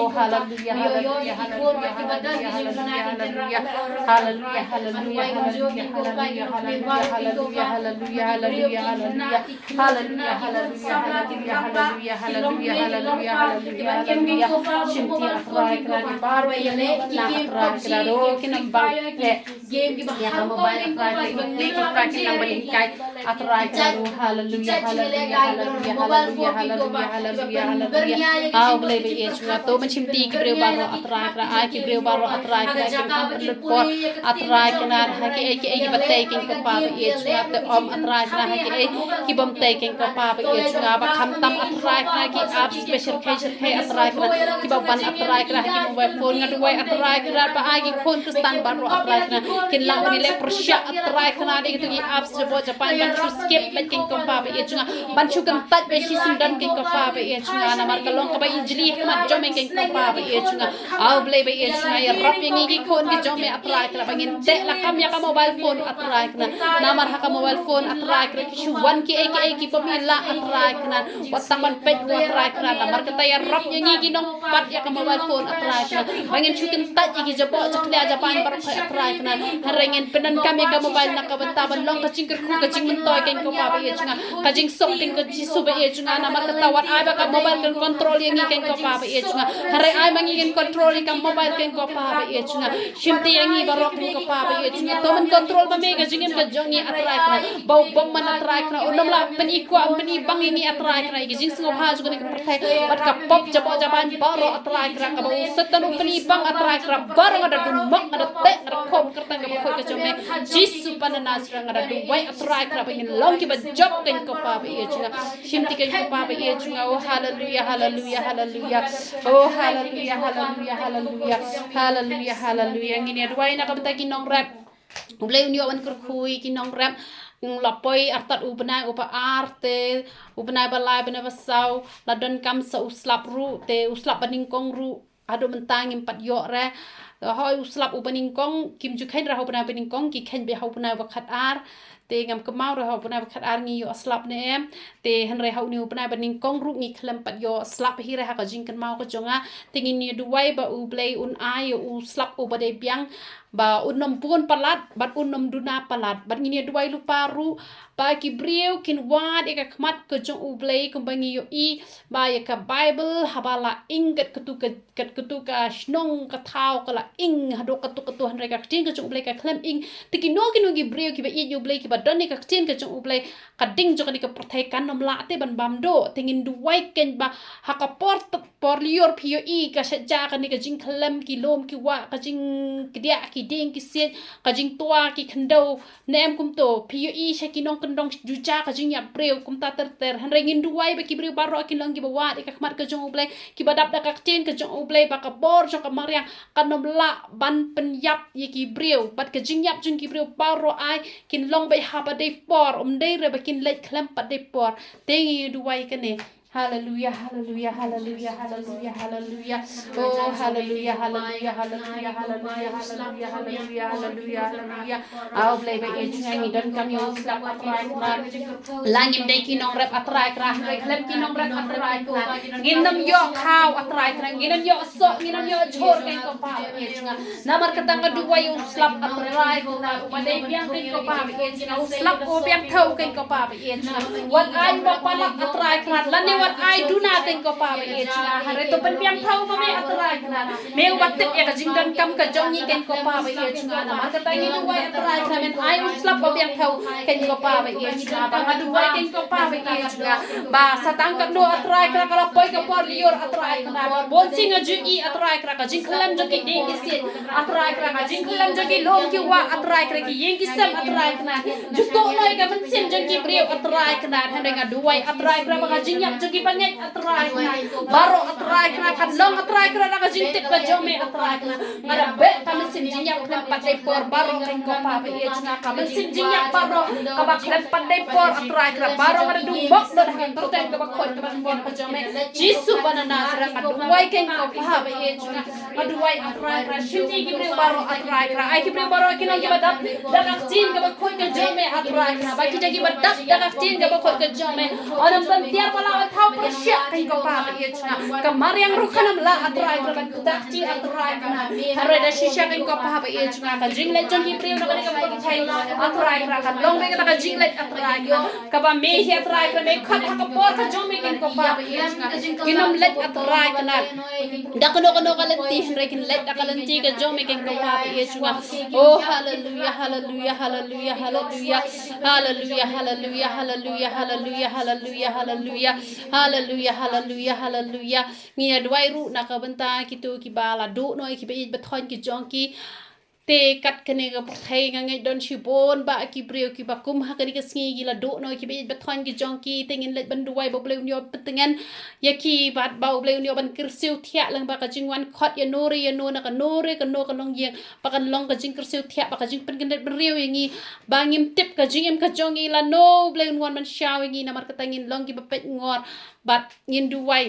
hallelujah hallelujah hallelujah hallelujah hallelujah hallelujah hallelujah hallelujah hallelujah hallelujah hallelujah hallelujah hallelujah hallelujah hallelujah hallelujah hallelujah hallelujah hallelujah shinti akrai kra di bar yele na akrai kra ro kinam bang ya ka mobile akrai kra ni ko pa kinam bani kai akrai kra ro hallelujah hallelujah hallelujah hallelujah hallelujah hallelujah hallelujah au ble be ye chunga to man chimti ki breu baro atrai kra ai ki breu baro atrai kra kin kam lut por atrai knar ha ki e batte kin ko pa be ye chunga te om atrai kra ha ki bom te kin ko pa be ye chunga ba kham tam atrai kra ki ap special khai atrai kra ki ba ban atrai kra ki mobile phone nga duai atrai kra ba ai ki khon kristan baro atrai kra kin lang ni le persya atrai kra de ki ap se bo japan ban chu skip ba kin ko pa be ye chunga ban chu kan tat be shi sim dan kin ko pa be ye chunga na mar kalong ka ba injili mat jom kin ko pa be ye chunga au ble be ye chunga ya rap yang ngi khon ki jom me atrai kra ba ngin te la kam ya ka mobile phone atrai kra na mar ha ka mobile phone atrai kra ki shu wan ki ki pamila atrai kra watang ban pet atrai kra na mar ka ta ya rap yang ngi nong pat ya ka mobile phone atrai kra ba ngin chu kin tat ki jabo chakle japan bar kha atrai kra harengin penan kam ya ka mobile na ka banta ban long ka chingker khu ka ching mentoy ken ko pa be ye chunga ka jing sok kin ka ji su be ye chunga na mar ka ta wat ai ba ka mobile kan control yang ngi ken ko pa be ye chunga hare ai mangi ken control ka mobile ken ko pa be ye chunga shimti yang ngi barok ko pa be ye chunga to man control ba me ka jingin ka jongi atrai kra bau bom man atrai kra unom la pen ikwa pen ibang ngi atrai kra gi jing singo ha ju ko pertai bat ka pop jabo jaban baro atrai kra ka bau setan pen ibang atrai kra baro ada dun mak ada te ada khom kertang ka khoi ka jome jisu pananas rang ada duwai atrai kra ba ngin long ki ba job ken ko pa be ye chunga shimti ken ko pa be ye chunga oh hallelujah hallelujah hallelujah oh hallelujah hallelujah hallelujah hallelujah hallelujah ngini duwai na ka bata kinong rap ulai unyo wan kur khui kinong rap lapoi artat ubna upa arte ubna balai bena basau ladon kam sa uslap ru te uslap baning kong ru ado mentang impat yo re hoi uslap ubaning kong kim ju khen ra ho bana baning kong ki khen be ho bana wakat ar te ngam kemau ra ho bana wakat ar ngi yo slap ne em te han re ho ni bana baning kong ru ngi klem pat yo slap hi re ha ka jing kan mau ko jonga te ngi ni duwai ba u blai un ai u slap u bade biang ba unom pun palat bat unom duna palat bat ngi ni duwai lu paru ba ki brieu kin wad e ka khmat ko jong u blai ko bangi yo i ba ya ka bible habala ingat ketu ka snong ka thau ka la ing hado ka tu han re ka ting ka jong blai ka klem ing te ki no ki no gi brieu ki ba i yo blai ki badon ni ka tin ka jong ublay kading jong ni ka pertekan nom la te ban bamdo tingin duwai ken ba hakaport por lior pio i ka saja ka ni ka jing khlem ki lom ki wa ka jing kdia ki ding ki set ka jing tua ki khndo nem kum to pio i sha ki nong kendong juja ka jing ya breu kum ta ter han rengin duwai ba ki breu baro ki long ki ba wa ka khmat ka jong ublay ki badap da ka tin ka jong ublay ba ka bor jong ka mariang ka nom la ban pen yap ye ki breu bat ka jing yap jing ki breu baro ai kin long bay haba de por dei re ba kin lek klem pat de por tengi duwai ka ne Hallelujah, hallelujah, hallelujah, hallelujah, hallelujah. Oh, hallelujah, hallelujah, hallelujah, hallelujah, hallelujah, hallelujah, hallelujah, hallelujah. Au play by each nang idon kami slap atrai kra. Langim dei kinong rep atrai kra, klem kinong rep atrai ko. Ginam yo khau atrai kra, ginam yo so, ginam yo chor kai ko pa each nga. Namar katang dua yo slap atrai ko na umadai biang kai ko pa each nga. Slap ko biang thau kai ko pa each nga. What I mo pala atrai kra lani what I do nothing ko pa each nga. Hare to pan biang thau ma me atrai kra. Me watit ya ka jingdan kam ka jongi kai ko pa each nga. Namar katang ni dua atrai kra men I slap ko biang thau kai ko pa each nga. Bang dua kai ko pa each nga. Ba satang ka no atrai kra kala poi ka por lior atrai kra. Bon singa ju I atrai kra ka jing klam jo ki ding ki sit atrai kra ka jing klam jo ki lom ki wa atrai kra ki yeng ki sam atrai kra. Ju to noi ka man sim jo ki breu atrai kra han nga duai atrai kra ba ka jing yap jo ki bangai atrai kra. Baro atrai kra kan long atrai kra ka jing tip ka jo me atrai kra. Ngada be ka man sim jing yap klam pat dei por baro kan ko pa ba e nga ka man sim jing yap baro ka ba klam pat dei por atrai kra baro ngada du bok do han to ten ka ba khot ka ba por ka jo me jisu banana sra ka duai kan ko pa ba e nga aduai atrai kra shiti ki breu baro atrai kra ai ki breu baro ki long ki ba dap dak tin ka ba khot ka jo me atrai kra ba ki ki ba dap dak tin ka ba khot ka jo me onam ban tiar pala thau pra sya kan ko pa ba e nga ka mariang ru khanam la atrai kra ba dak tin atrai kra hare da shisha kan ko pa ba e nga ka jing le jong ki breu na ka ba ki thai atrai kra ka long be ka jing le atrai kra ka ba me hi atrai kra me khat ha ka por ka jo me kan ko pa ba e nga kinam let atrai kna dakno kono kalanti rekin let kalanti ka jo me kan ko pa ba e nga oh hallelujah hallelujah hallelujah hallelujah hallelujah hallelujah hallelujah hallelujah hallelujah hallelujah hallelujah hallelujah hallelujah ngia dwai ru na ka banta kitu ki bala do noi ki be thon ki jong ki te kat kene ka prthai nga ngai don shibon ba ki breu ki ba kum ha kani ka sngi gi la do noi ki be thon ki jong ki tengin let ban duai bo bleu nyo petengan ya ki bat ba bleu nyo ban kirsiu thia lang ba ka jingwan khot ya no na ka no ka no ka long yeng ba kan long ka jing kirsiu thia ba ka jing pen kan ban riu yangi ba ngim tip ka jing em ka jong i la no bleu nwan man shaw yangi na mar ka tangin long ki ba pet ngor bat ngin duai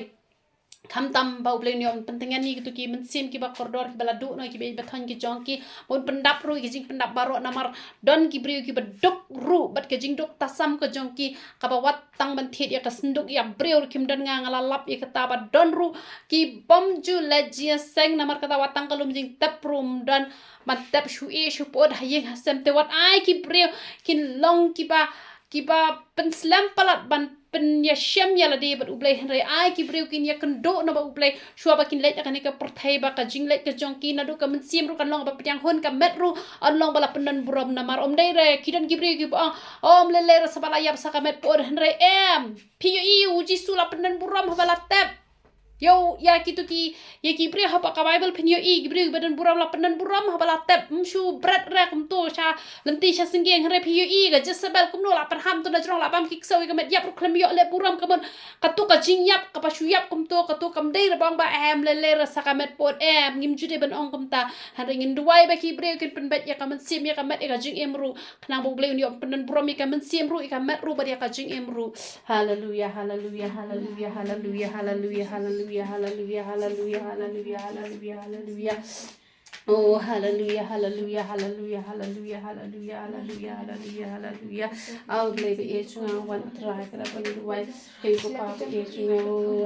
kham tam bau bleu nyom pentingan ni gitu ki mynsiem ki ba koridor ki bala du no ki be bathon ki jong ki bon pendap ru ki jing pendap baro namar don ki breu ki ba dok ru bat ke jing dok tasam ka jong ki ka ba wat tang ban thet ya ka senduk ya breu kim dan nga ngala lap ya kata ba don ru ki bom ju la jia seng namar kata watang kalum jing tap rum don man tap shu e shu pod hayeng hasem te wat ai ki breu kin long ki ba pen slam palat ban pen ya shem ya la de bat ublai henry ai ki breu kin ya kendo na ba ublai shua ba kin let ka ni ka perthai ba ka jing let ka jong ki na du ka mynsiem ru kan long ba pyang hon ka met ru on long bala penan buram na mar om dei re kidan ki breu ki ba om le le sa bala yap sa ka met pod henry em pi uji sula penan buram ha bala tap yo ya kitu ki ya ki bre ha pa ka bible pin yo i bre badan buram la penan buram ha bala tap mshu brat ra kum to sha lanti sha singgeng hre pi yo i ga jessabel kum no la pan ham to na jrong la bam ki kso ga met yap ru khlem yo le buram ka mon ka tu ka jing yap ka pa shu yap kum to ka tu kam dei ra bang ba em le ra sa ka met pot em ngim jude ban ong kum ta ha ringin duai ba ki bre kin pen bet ya ka mynsiem ya ka met ga jing em ru khnang bo ble yo penan buram ya ka mynsiem ru ka met ru ba ya ka jing em ru hallelujah hallelujah hallelujah hallelujah hallelujah hallelujah hallelujah hallelujah hallelujah hallelujah hallelujah oh hallelujah hallelujah hallelujah hallelujah hallelujah hallelujah hallelujah hallelujah au glebe e chunga wan try kala ban duai ke ko pa e chunga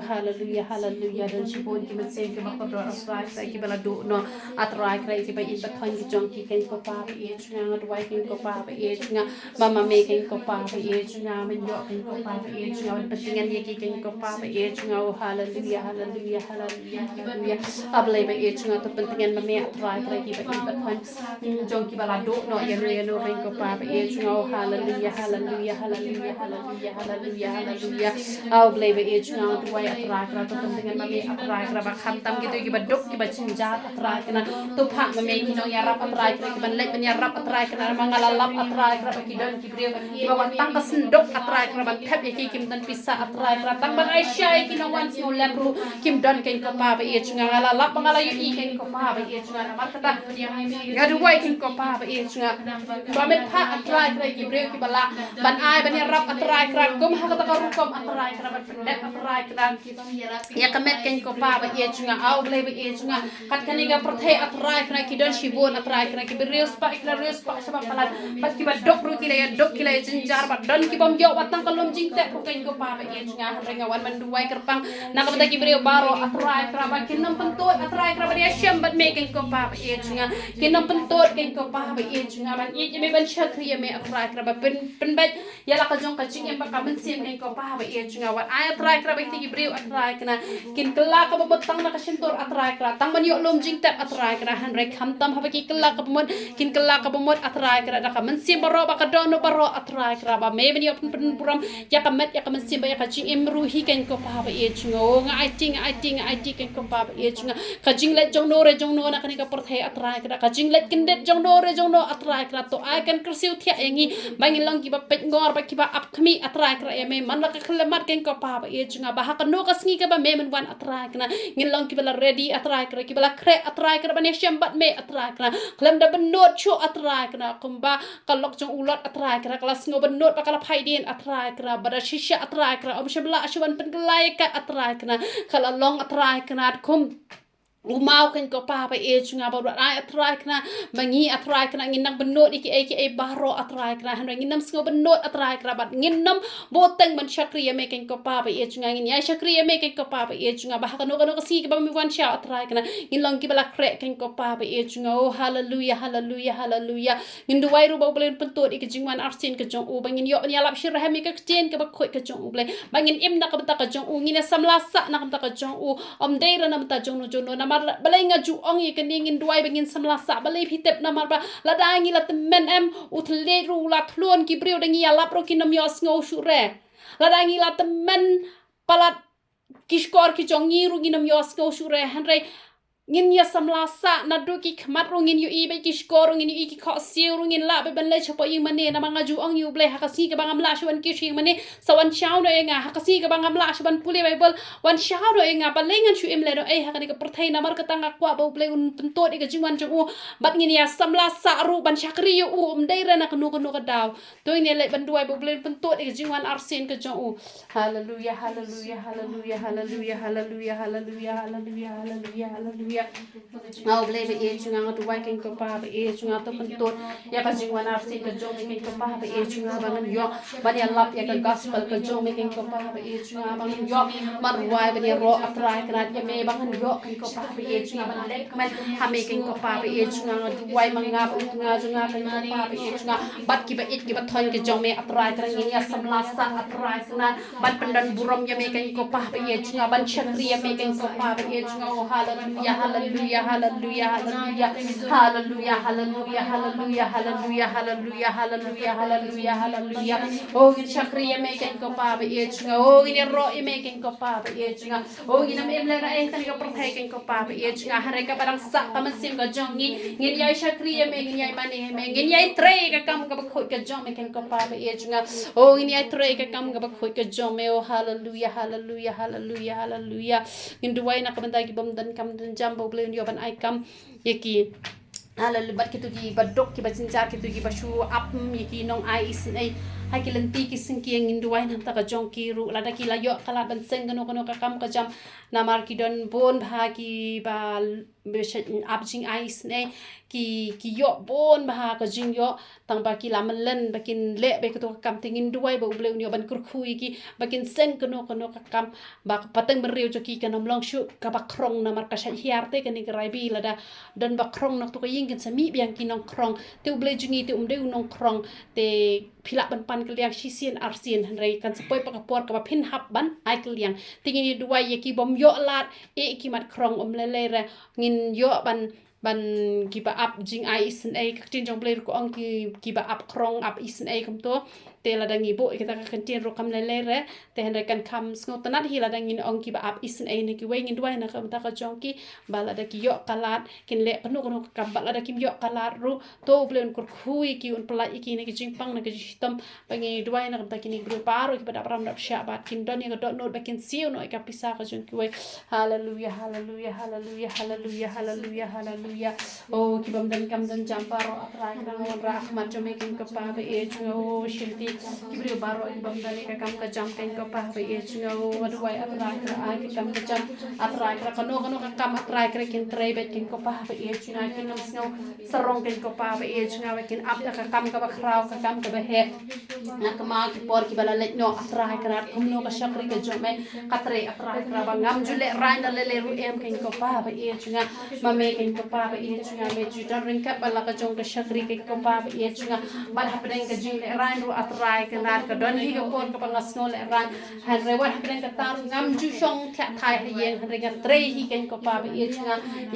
hallelujah hallelujah dan shibon ki met se ke ba ko asrai sai ki bala do no atrai krai ki ba in ba thon ki jong ki ken ko pa e chunga duai ken ko pa e chunga mama me ken ko pa e chunga men yo ken ko pa e chunga pentingan ye ki ken ko pa e chunga hallelujah hallelujah hallelujah hallelujah ablebe e chunga to pentingan ma me atrai kra ki ba in ban jong ki bala do no ya no ken ko pa ba e chunga hallelujah hallelujah hallelujah hallelujah hallelujah hallelujah au blai ba e chunga duai atrai kra to tam dengan mami atrai kra ba kham tam gitu ki ba dok ki ba chinja atrai kna to pha mami ki no ya rap atrai kra ki ban lek ban ya rap atrai kna mangala lap atrai kra ba ki don ki breu ki ba wan tang ka sendok atrai kra ban thep ye ki kim tan pisa atrai kra tang ban ai shai ki no wan no lepru kim don ken ko pa ba e chunga ngala lap ngala yu i ken ko pa ba e chunga na mar kata ya duai ken ko pa ba e chunga ba met pha atrai kra ki breu ki bala ban ai ban ya rap atrai kra gom ha kata ka rukom atrai kra ban pendek atrai kra ya kamet ken ko pa ba e chunga au blai ba e chunga kat kaniga prothe atrai kra ki don shibon atrai kra ki reus pa sabab palat pat ki ba dok ru ki la ya dok ki la ya jinjar ba don ki bom yo watang kalom jing te ko ken ko pa ba e chunga renga wan man duai kerpang na ka ki breu baro atrai kra ba kinam pentot atrai kra ba dia syam bat me ken ko pa ba e chunga kinam pentot ken ko pa ba e chunga ban e me ban shakri me atrai kra ba pen bat ya la ka jong ka ching em ba ka mynsiem ken ko pa ba e chunga wat ai atrai kra ba ki breu atrai kna kin kala ka ba tang na ka shintor atrai kra tang ban yo lom jing te atrai kra han re kham tam ha ba ki kala ka mod kin kala ka ba mod atrai kra da ka mynsiem baro ba ka don no baro atrai kra ba me ban yo pen puram ya ka met ya ka mynsiem ba ya ka ching em ru hi ken ko pa ba e chunga o nga ai ting ken ko pa ba e chunga ka jing let jong no na ka ni ka porthe atrai kra ka jing let kin det jong no atrai kra to ai kan kursiu thia engi bangin long ki ba pet ngor ba ki ba ap khmi atrai kra e me man la ka khlemat ken ko pa ba e chunga ba ha ka no ka sngi ka ba me man wan atrai kna ngin long ki ba la ready atrai kra ki ba la kre atrai kra ba ne syam bat me atrai kra klem da benot chu atrai kra kumba ka lok jong ulot atrai kra kala sngo benot ba kala phai din atrai kra ba da shisha atrai kra om shabla ashwan pen kelai ka atrai kna kala long atrai kna kum umau ken ko pa ba e chunga ba ai atrai kna bangi atrai kna ngin nang benot iki baro atrai kna han ngin nam sngo benot atrai kra bat ngin nam boteng ban shakri me ken ko pa ba e chunga ngin ya shakri me ken ko pa ba e chunga ba ka no ka si ka ba mi wan sha atrai kna ngin long ki bala kre ken ko pa ba e chunga oh hallelujah hallelujah hallelujah ngin duai ru ba blen pentot ik jingwan arsin ka jong u bangin yo ni alap shir ha mi ka chen ka ba khoi ka jong u ble bangin im na ka ta ka jong u ngin samla sa na ka ta ka jong u om dei ra na ta jong no na balai nga ju ong ye kening in duai bangin samla sa balai pitep na mar ba la dangi la temen em utle ru la thlon ki breu dangi ya lapro ki nam yos ngo shu re la dangi la temen palat kishkor ki jongi ru ngi nam yos ngo shu re han re ngin ya samla sa naduh ki khmat ru ngin yu i ba kishkor ru ngin yu i ki kho siu ru ngin la ba ban le chapo ing mane na manga ju ong yu ble ha ka si ka bangam la shwan ki shing mane sawan chau no enga ha ka si ka bangam la shwan puli bible wan chau no enga ba lengan shu im le no ha ka ni ka perthai na mar ka tanga kwa ba ble un pentot ik jingwan jong u bat ngin ya samla sa ru ban chakri yu um dai ra na ka no ka daw to ni le ban duai ba ble pentot ik jingwan arsin ka jong u hallelujah hallelujah hallelujah hallelujah hallelujah hallelujah hallelujah hallelujah hallelujah au ble ba e chunga ngat duai ken ko pa ba e chunga to pentot ya ka jingwan arsin ka jong ken ko pa ba e chunga ba ngan yo ba ya lap ya ka gospel ka jong ken ko pa ba e chunga ba ngan yo mar wai ba ya ro atrai kana ya me ba ngan yo ken ko pa ba e chunga ba le kmen ha me ken ko pa ba e chunga ngat duai manga nga junga ken ko pa ba e chunga bat ki ba it ki ba thon ke jong me atrai kana ngi ya samla sa atrai kana bat pendan burom ya me ken ko pa ba e chunga ban chakri ya me ken ko pa ba e chunga oh hallelujah hallelujah hallelujah hallelujah hallelujah hallelujah hallelujah hallelujah hallelujah hallelujah hallelujah hallelujah oh in chakri ya me ken ko pa ba e chunga oh in ro ya me ken ko pa ba e chunga oh in am emle na en kan ko prothai ken ko pa ba e chunga hare ka barang sa ka mynsiem ka jongi ngin yai chakri ya me ngin yai mane me ngin yai tre ka kam ka ba khoi ka jong me ken ko pa ba e chunga oh in yai tre ka kam ka ba khoi ka jong me oh hallelujah hallelujah hallelujah hallelujah in duai na ka banda ki bom dan kam dan jam bo ble yo ban ai kam yeki hallelujah bat ki tu ki badok ki bachinjar ki tu ki bashu ap yeki nong ai isin ai hai ki lenti ki singki yang induai nam ta ka jong ki ru la da ki la yo kala ban seng no ka kam ka jam namar ki don bon bha ki ba ap jing ai isin ai ki yo bon bha ka jing yo tang ba ki la melen bakin le be ka to kam tingin duai ba uble yo ban kur khui ki bakin seng no ka kam ba pateng beriu jo ki ka nom long shu ka ba krong namar ka sha hiar te ka ni rai bi la da dan ba krong nok to ka ying kan sami biang ki nong krong te uble jungi te umde nong krong te phila ban pan ka liang shisien arsin han rai kan sapoi pa ka por ka ba phin hap ban ai ka liang tingin ni duai ye ki bom yo lat e ki mat krong le ra ngin yo ban ban kiba up jing ai isen ai katin jong play ko ang kiba up krong up isen ai kum to te la dangi bo kita kan tin ro kam lele te hen kan kam sngot tanat hi la dangi ong kiba up isen ai ne ki wei ngin duai na kam ta ka jong ki bala da ki yo kalat kin le kanu kanu kam bala da kim yo kalat ru to blen kur khui ki un plai ki ne ki jing pang na ki sistem bangi duai na kam ta ki ni bru paro ki pada pram dap sha bat kin don ni ga no ba kin siu no ka pisa ka jong ki wei hallelujah hallelujah hallelujah hallelujah hallelujah hallelujah oh ki bam dan kam dan jam paro atrai kan wan ra ahmad jo making ka pa be e jo shinti ki bri baro ki bam dan ka kam ka jam kan ka pa be e jo wadwai atrai ka ai ki kam ka jam atrai ka kano ka kam atrai ka kin trai be kin ka pa be e jo na kin nam snow sarong kin ka pa be e jo na kin ap ka kam ka ba khrau ka kam ka ba he na ka ma ki por ki bala le no atrai ka kum no ka shakri ka jo me katre atrai ka ba ngam jule rai na le ru em kin ka pa be e jo ma me kin ka pa be e jo me ju dan ring ka bala ka jong ka shakri kin ka pa be e jo ba hapren ka jing le rai ru atrai ka na ka don hi ka por ka ba ngas no le rai han re wa hapren ka tar ngam ju shong thya thai ha yeng han re ka tre hi kin ka pa be e jo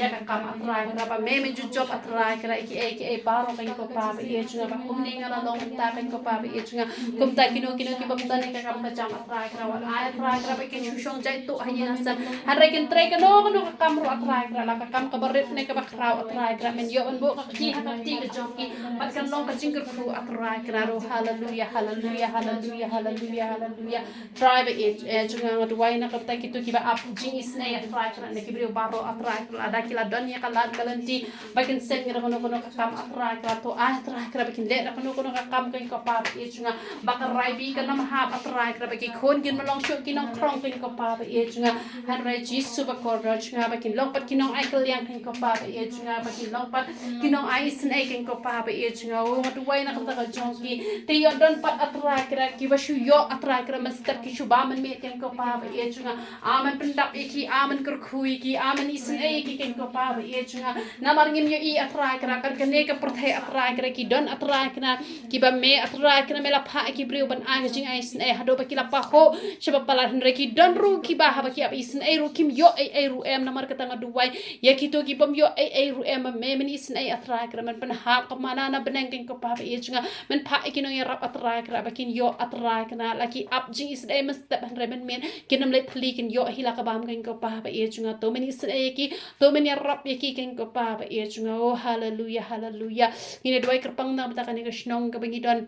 ya ka kam atrai ka ba me ju job atrai ka ki e baro kin ka pa be e jo ba kum ni ngala long ta kin ka pa be e jo kum ta kino ki ba ta ne ka kam ka jam atrai ka wa ai atrai ka ba kin ju shong jai to ha yeng san han re kin tre ka no ka kam ru atrai ka la ka kam ka barit ne ka ba krau atrai ka men yo an bo ka ki ha ka ti ka jong ki ba kan long ka jing ka ru atrai ka ro hallelujah hallelujah hallelujah hallelujah hallelujah try ba e jo nga du wai na ka ta ki to ki ba ap jing is ne atrai ka ne ki bri baro atrai ka da ki la don ya ka la galanti ba kin sen ngira kono ka kam atrai ka to atrai ka ba kin le na kono ka kam ka ka pa e jo nga ba ka rai bi ka nam ha atrai ka ba ki khon kin ma long shu ki nong krong ka ka pa e jo nga han rai jisu ba ko ro jo nga ba kin long pat ki nong ai ka liang ka ka pa e jo nga ba kin long pat ki nong ai sen ai ka ka pa e jo nga o du wai na ka jong ki te yo don pat atrai ka ki ba shu yo atrai ka master ki shu ba man me ka ka pa e jo nga aman pendap ki aman kur khui ki aman isen ai ki ka pa e jo nga na mar ngim yo i atrai ka ka ne ka prothe atrai ka ki don atrai ka ki ba me atrai ka me la pha ki bri ban ai jing ai sen ai hado ba ki la pa ho shaba pala hen re ki don ru ki ba ha ba ki ab isen ai ru kim yo ai ru em na mar ka tanga duwai ya ki to ki bam yo ai ru em me men isen ai atrai ka man pan ha ka mana na beneng kin ko pa e jinga men pha ki no ya rap atrai ka ba kin yo atrai ka na la ki ab jing isen ai mas ta ban re men men kinam le thli kin yo hi la ka bam kin ko pa e jinga to men isen ai ki to men ya rap ya ki kin ko pa e jinga oh hallelujah hallelujah ni duwai kerpang na ta ka ni ka snong ka bangi don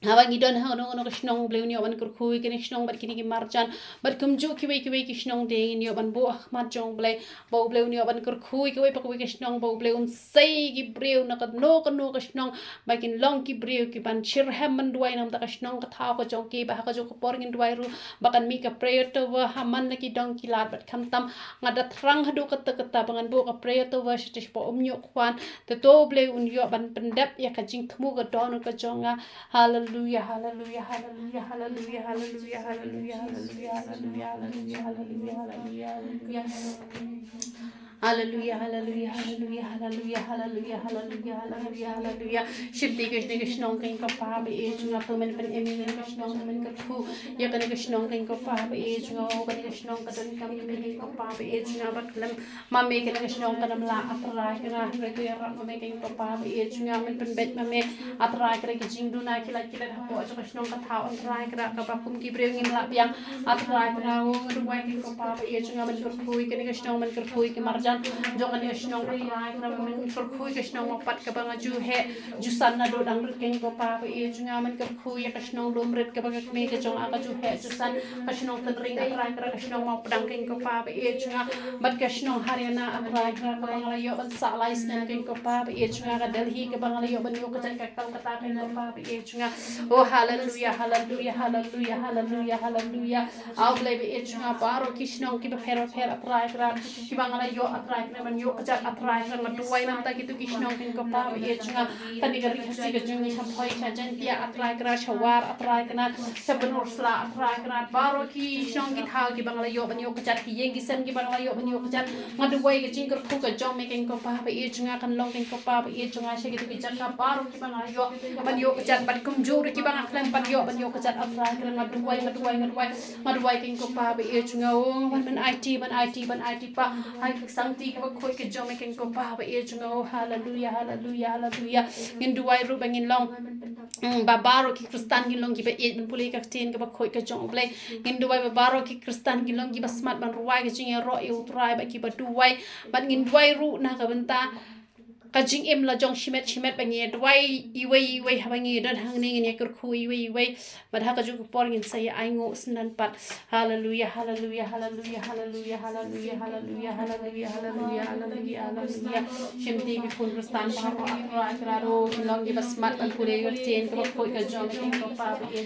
Hawa ngidon ha no kishnong bleu ni oban kurkhui kini kishnong bat kini ki marjan bat kumju ki wei kishnong de ni oban bo ahmad jong blei bo bleu ni oban kurkhui ki wei pak wei kishnong bo bleu sei ki breu na ka no kishnong ba kin long ki breu ki ban chir hem man duai nam ta kishnong ka tha ko jong ki ba ka jo ko por ngin duai ru ba kan mi ka prayer to wa haman na ki dong ki lat bat kham tam ngada thrang hadu ka ta bangan bo ka prayer to wa shitish po umnyo kwan te to bleu un yo ban pendap ya ka jing thmu ka don ka jonga hallelujah hallelujah hallelujah hallelujah hallelujah hallelujah hallelujah hallelujah hallelujah hallelujah hallelujah hallelujah hallelujah hallelujah hallelujah hallelujah hallelujah hallelujah hallelujah shibdi krishna krishnong kin ko pa be e junga to men pen emi men krishnong men ka thu ya kan krishnong kin ko pa be e junga o kan krishnong ka don kam kin ko pa be e junga ba klam ma me kan krishnong ka nam la atra kana re to ya ra me kin ko pa be e junga men pen bet ma me atra kra ki jingdu na kila ha po krishnong ka tha atra kra ka ba kum ki breu ngim la piang atra kra o ruai kin ko pa be e junga men kur kan krishnong men kur ki marja jong ani snong rai na men for khui ke snong pat ka banga ju he ju san na do dang ken ko pa e junga men ka khui ka snong dom ret ka banga me ke jong aka ju he ju san ka snong tan ring rai ka snong ma padang ken ko pa e junga bat ka snong haryana rai ka banga yo ban sa lai snan ken ko pa e junga ka delhi ka banga yo ban yo ka jan ka ta ken ko pa e junga oh hallelujah hallelujah hallelujah hallelujah hallelujah au ble e junga paro ki snong ki ba phera rai ka ki banga yo atrai na man yo kajat atrai na matuwai nam ta kitu kishnong kin ko pa e chunga tani ga ri hasi ga jungi sa phoi cha jan tia atrai kra shawar atrai kana sa benur sla atrai kana baro ki kishnong ki tha ki bangla yo ban yo kajat ki yeng ki sen ki bangla yo ban yo kajat maduwai ga jing kar thu ka jom me kin ko pa e chunga kan long kin ko pa e chunga she kitu ki jaka baro ki bangla yo ban yo kajat ban kum jur ki bang aklan ban yo kajat atrai kana maduwai kin ko pa e chunga o ban IT pa hai sang ti ka khoi ka jom ken ko pa ba e junga hallelujah hallelujah hallelujah Jingduwai ru bangin long babaro ki kristan gin long ki ba e ban pulei ka tin ka ba khoi ka jom ble Jingduwai babaro ki kristan gin long ki ba smart ban ruai ka jing ro e utrai ba ki ba duwai ban Jingduwai ru na ka benta kajing em la jong shimet bangi dwai iwei habangi dan hangni ni kur khu iwei badha ka ju por ngin sai ai ngo snan pat hallelujah hallelujah hallelujah hallelujah hallelujah hallelujah hallelujah hallelujah hallelujah hallelujah shimti bi kun kristan pa ra kraro long gi basmat an pure gal chen ka khoi ka jong ki ko pa bi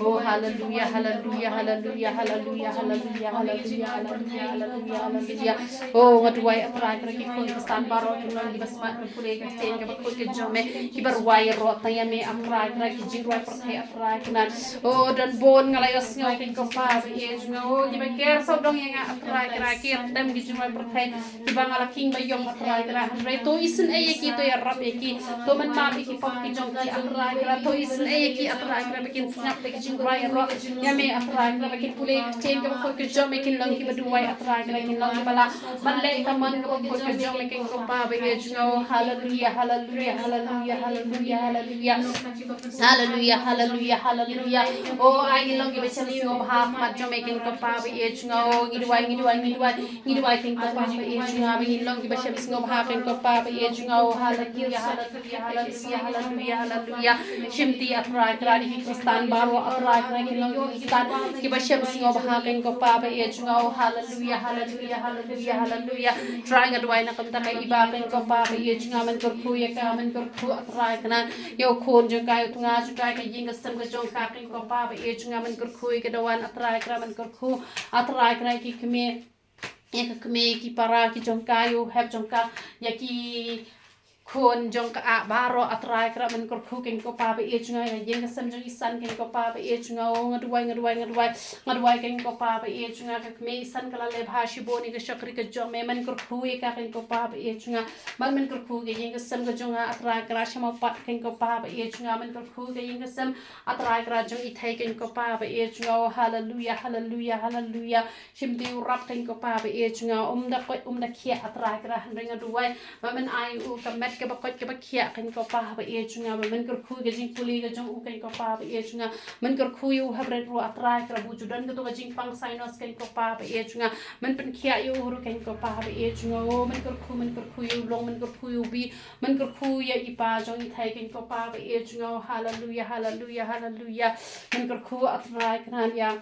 oh hallelujah hallelujah hallelujah hallelujah hallelujah hallelujah hallelujah hallelujah oh ngadwai atra kra ki kun kristan pa ro long gi basmat pure ka chen ka khoi ka jong me ki bar wai ro ta ya me atra kra ki jingduwai par the atra knan oh dan bon ngalayos ngau kin ko pa e ngau di ba ker so dong yang atra kra ki tem gi jingduwai par the ki ba ngala king ba yong atra kra re to isin e ki to ya rap e ki to man ma bi ki pop ki jong ki atra kra to isin e ki atra kra ba kin snap ki jingduwai ro ya me atra kra ba kin pule chen ka khoi ka jong me kin long ki ba duwai atra kra kin long ki bala man le ka man ka khoi ka jong me kin ko pa ba e ngau hallelujah hallelujah hallelujah hallelujah hallelujah hallelujah hallelujah hallelujah oh ai long gi becham singo bha mat jo making ko pa ba e ngau ngiduai king ko pa ba e ngau ba long gi becham singo bha king ko pa ba e ngau hallelujah hallelujah hallelujah hallelujah hallelujah shimti atra kra di kristan baro atra kra ki long kristan gi becham singo bha king ko pa ba e ngau hallelujah hallelujah hallelujah hallelujah trying adwai na kam ta kai iba king ko pa ba e ngau man kur khu ya ka man kur khu atra kna yo khon jo kai tunga ju kai ka ying sam ka jong ka king ko pa ba e ngau man kur khu ke dawan atra kra man kur khu atra kra ki kme kme ki para ki jong ka yo heb jong ka ya ki khon jong ka baro atra kra man kur khu king ko pa ba e ngau ya ying sam jong isan king ko pa ba e ngau ngadwai king ko pa ba e ngau ka kme isan kala le bha shi boni ka shakri ka jong me man kur khu e ka king ko pa ba e ngau man kur khu ke ying sam ka jong atra kra shama pat king ko pa ba e ngau man kur khu ke ying sam atra kra jong i thai king ko pa ba e ngau hallelujah hallelujah hallelujah shimti rap king ko pa ba e ngau da khia atra kra ringa duwai man ai u ka met ke ba khia king ko pa ba e ngau man kur khu ke jing puli ke jong u king ko pa ba e ngau man kur khu yu habret ru atra kra bu judan ke to ka jing pang sainos king ko pa ba e ngau man pen khia yu ru king ko pa ba e ngau man kur khu yu long man kur khu yu bi man kur khu ya ipa jong i thai king ko pa ba e ngau hallelujah hallelujah hallelujah man kur khu atra kra ya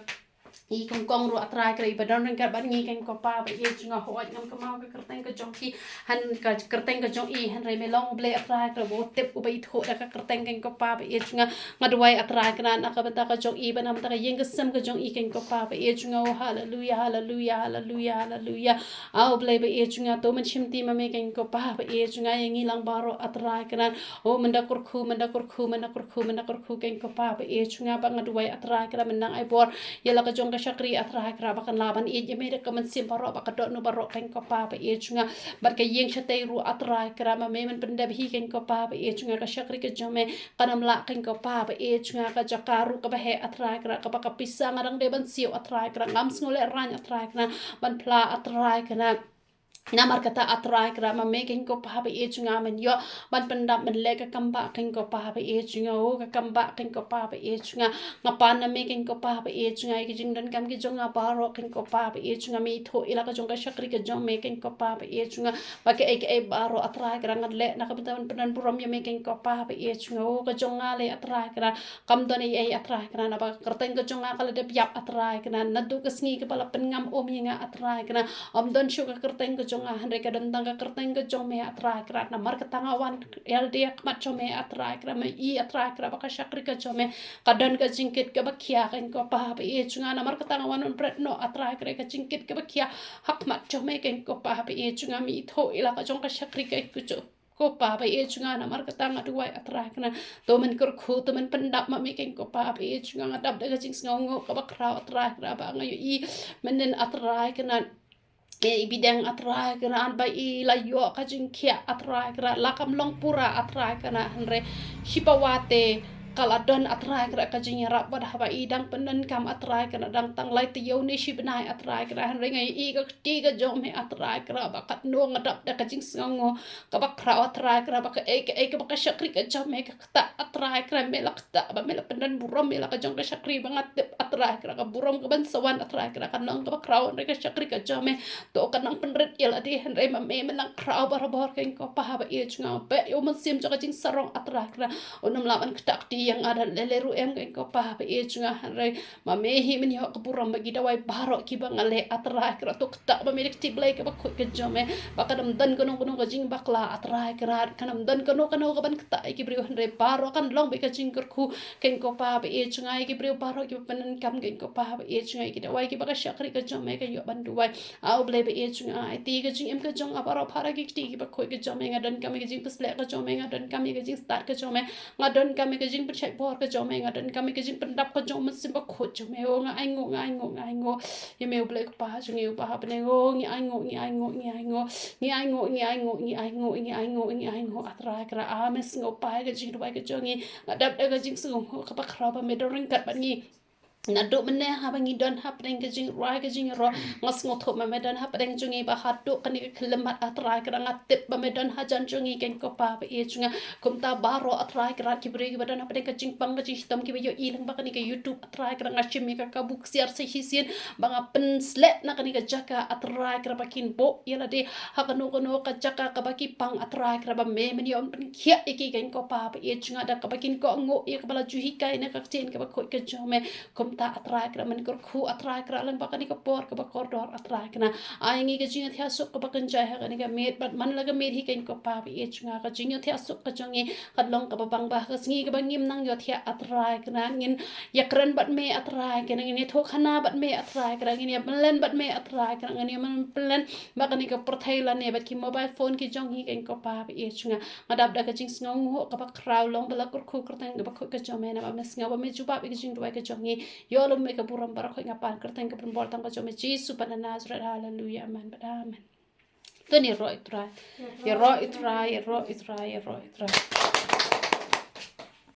i kong ru atra kra i badon ring ka ban ngi king ko pa ba e ngau ho ngam ka mau ka kerteng ka jong ki han ka kerteng ka jong i han re me long ble atra kra bo tep u ba i tho da ka kerteng king ko pa ba e ngadwai atra kra na ka bata ka jong i banam ta ka yeng ka sam ka jong i king ko pa ba e ngau hallelujah hallelujah hallelujah hallelujah au ble ba e to man shimti ma me king ko pa ba e yang i lang baro atra kra o man da kur khu king ko pa ba e ba ngadwai atra kra man nang ai bor yela ka jong ka shakri atra kra ba kan laban e je me ka man sim baro ba ka do no baro king ko pa ba e bat ka yeng chatei ru atra kra ma me man penda hi king ko pa ba e ka shakri ka jome kanam la king ko pa ba e ka jakaru ka ba he atra kra ka ba ka pisang arang de ban siu atra kra ngam snole ran atra kra ban pla atra kra namar kata atra kra ma me king ko pa ba e man yo ban pendap man le ka kamba king ko pa ba e o ka kamba king ko pa ba e ngapan na me king ko pa ba e ki jing dan kam ki jong pa ro king ko pa ba e me tho ila ka jong ka shakri ka jong me king ko pa ba e ba ke ba ro atra kra ngat le na ka ban penan puram ya me king ko pa ba e o ka jong ale atra kra kam don e atra kra na ba kerteng ka jong ka le de yap atra kra naduh ka sngi ka bala pen ngam om nga atra kra om don shu ka kerteng ka jong han re ka dan tang ka kerteng ka jong me atra kra na mar ka tangawan el dia mat jong me atra kra me i atra kra ba ka shakri ka jong me ka dan ka jingkit ka ba khia king ko pa ba e na mar ka tangawan on pret no atra kra ka jingkit ka ba khia hak mat jong me king ko pa ba e mi tho ila ka jong ka shakri ka ku ko pa ba e na mar ka tang aduai atra kna to man kur khu to man pendap ma me king ko pa ba e ngadap da ka jing ngau ka ba kra atra kra ba ngayo i menen atra kna e bidang atra kra an ba i la yo ka jing khia atra kra la kam long pura atra kna hanre shipawate kaladon atrai kra kajing rap bad haba idang penen kam atrai kra dang tang lai ti yau ni shi benai atrai kra han ringai I ga ti ga jom he atrai kra bakat no ngadap da kajing sngo ka bak kra atrai kra bak e ka bak syakri ka jom he ka ta atrai kra melak ta ba melak penen buram melak ka jong ka syakri bangat atrai kra ka buram ka ban sawan atrai kra kan nang ka bak kra ka syakri ka jom he to kan nang penret yel adi han rei ma me menang kra barabor ken ko pa haba e chunga be yo mynsiem ja kajing sarong atrai kra onam laman ketak di yang ada leleru em ke ko pa e chunga rai ma me hi min yo kapuram bagi dawai baro ki bangale atra kra to kta ba me ti blai ke ba khoi ke jome ba kadam dan kono kono ga jing bakla atra kra kanam dan kono kono ga ban kta ki brio rai baro kan long be ka jing kur khu ken ko pa e chunga ki brio baro ki panen kam ken ko pa e chunga ki dawai ki ba ka syakri ka jome ka yo ban duwai au blai be e chunga ti ga jing em ka jong abaro para ki ti ki ba khoi ke jome ngadan kam ki jing pusle ka jome ngadan kam ki jing start ka jome ngadan kam ki jing percaya bor ka jome ngadan kami ka jing pendap ka jong mynsiem ba khot jome o nga ai ngo ye me blai ka pa jong ye pa ha pne ngo ngi ai ngo atra kra a mes ngo pa ka jing duai ka jong ngadap ka jing sung ka pa khra ba me doreng kat ba ni naduh mene ha bangi don ha pdeng ke jing rai ke jing ro ngas ngot ho me don ha pdeng jungi ba hatu kan ke klemat atrai kra ngatip ba me don ha jan jungi ken ko pa ba e junga kum ta baro atrai kra ki bri ba don ha pdeng ke jing pang ke jing tom ki ba yo ilang ba kan ke youtube atrai kra ngachim me ka buk siar se hisien ba nga pen slet na kan ke jaka atrai kra bakin bo yela de ha kanu kono ka jaka ka baki pang atrai kra ba me men yon pen khia iki ken ko pa ba e junga da ka bakin ko ngo e ka bala ju hikai na ka chen ka ba khoi ke jome kum ta atrai kra men kur khu atrai kra lang bakani ka por ka bakor dor atrai kna ai ngi ka jing thia suk ka bakan jai ha ka ni ka met bat man la ka met hi ken ko pa bi e chunga ka jing thia suk ka jongi ka long ka bang ba ka sngi ka bangim nang yo thia atrai kna ngin yakran bat me atrai kna ngin tho khana bat me atrai kra ngin ya plan bat me atrai kra ngin man plan bakani ka perthai la ne bat ki mobile phone ki jong hi ken ko pa bi e chunga ngadap da ka jing sngo ho ka ba kraw long bala kur khu kertang ka ba khu ka jome na ba mes nga ba me juba bi ka jing duai ka jongi yo lo me ka buram bara khoi ngapan kertang ka pun bol tang ka jome Jesu pada Nazareth haleluya amen amen tani ro itrai ya ro itrai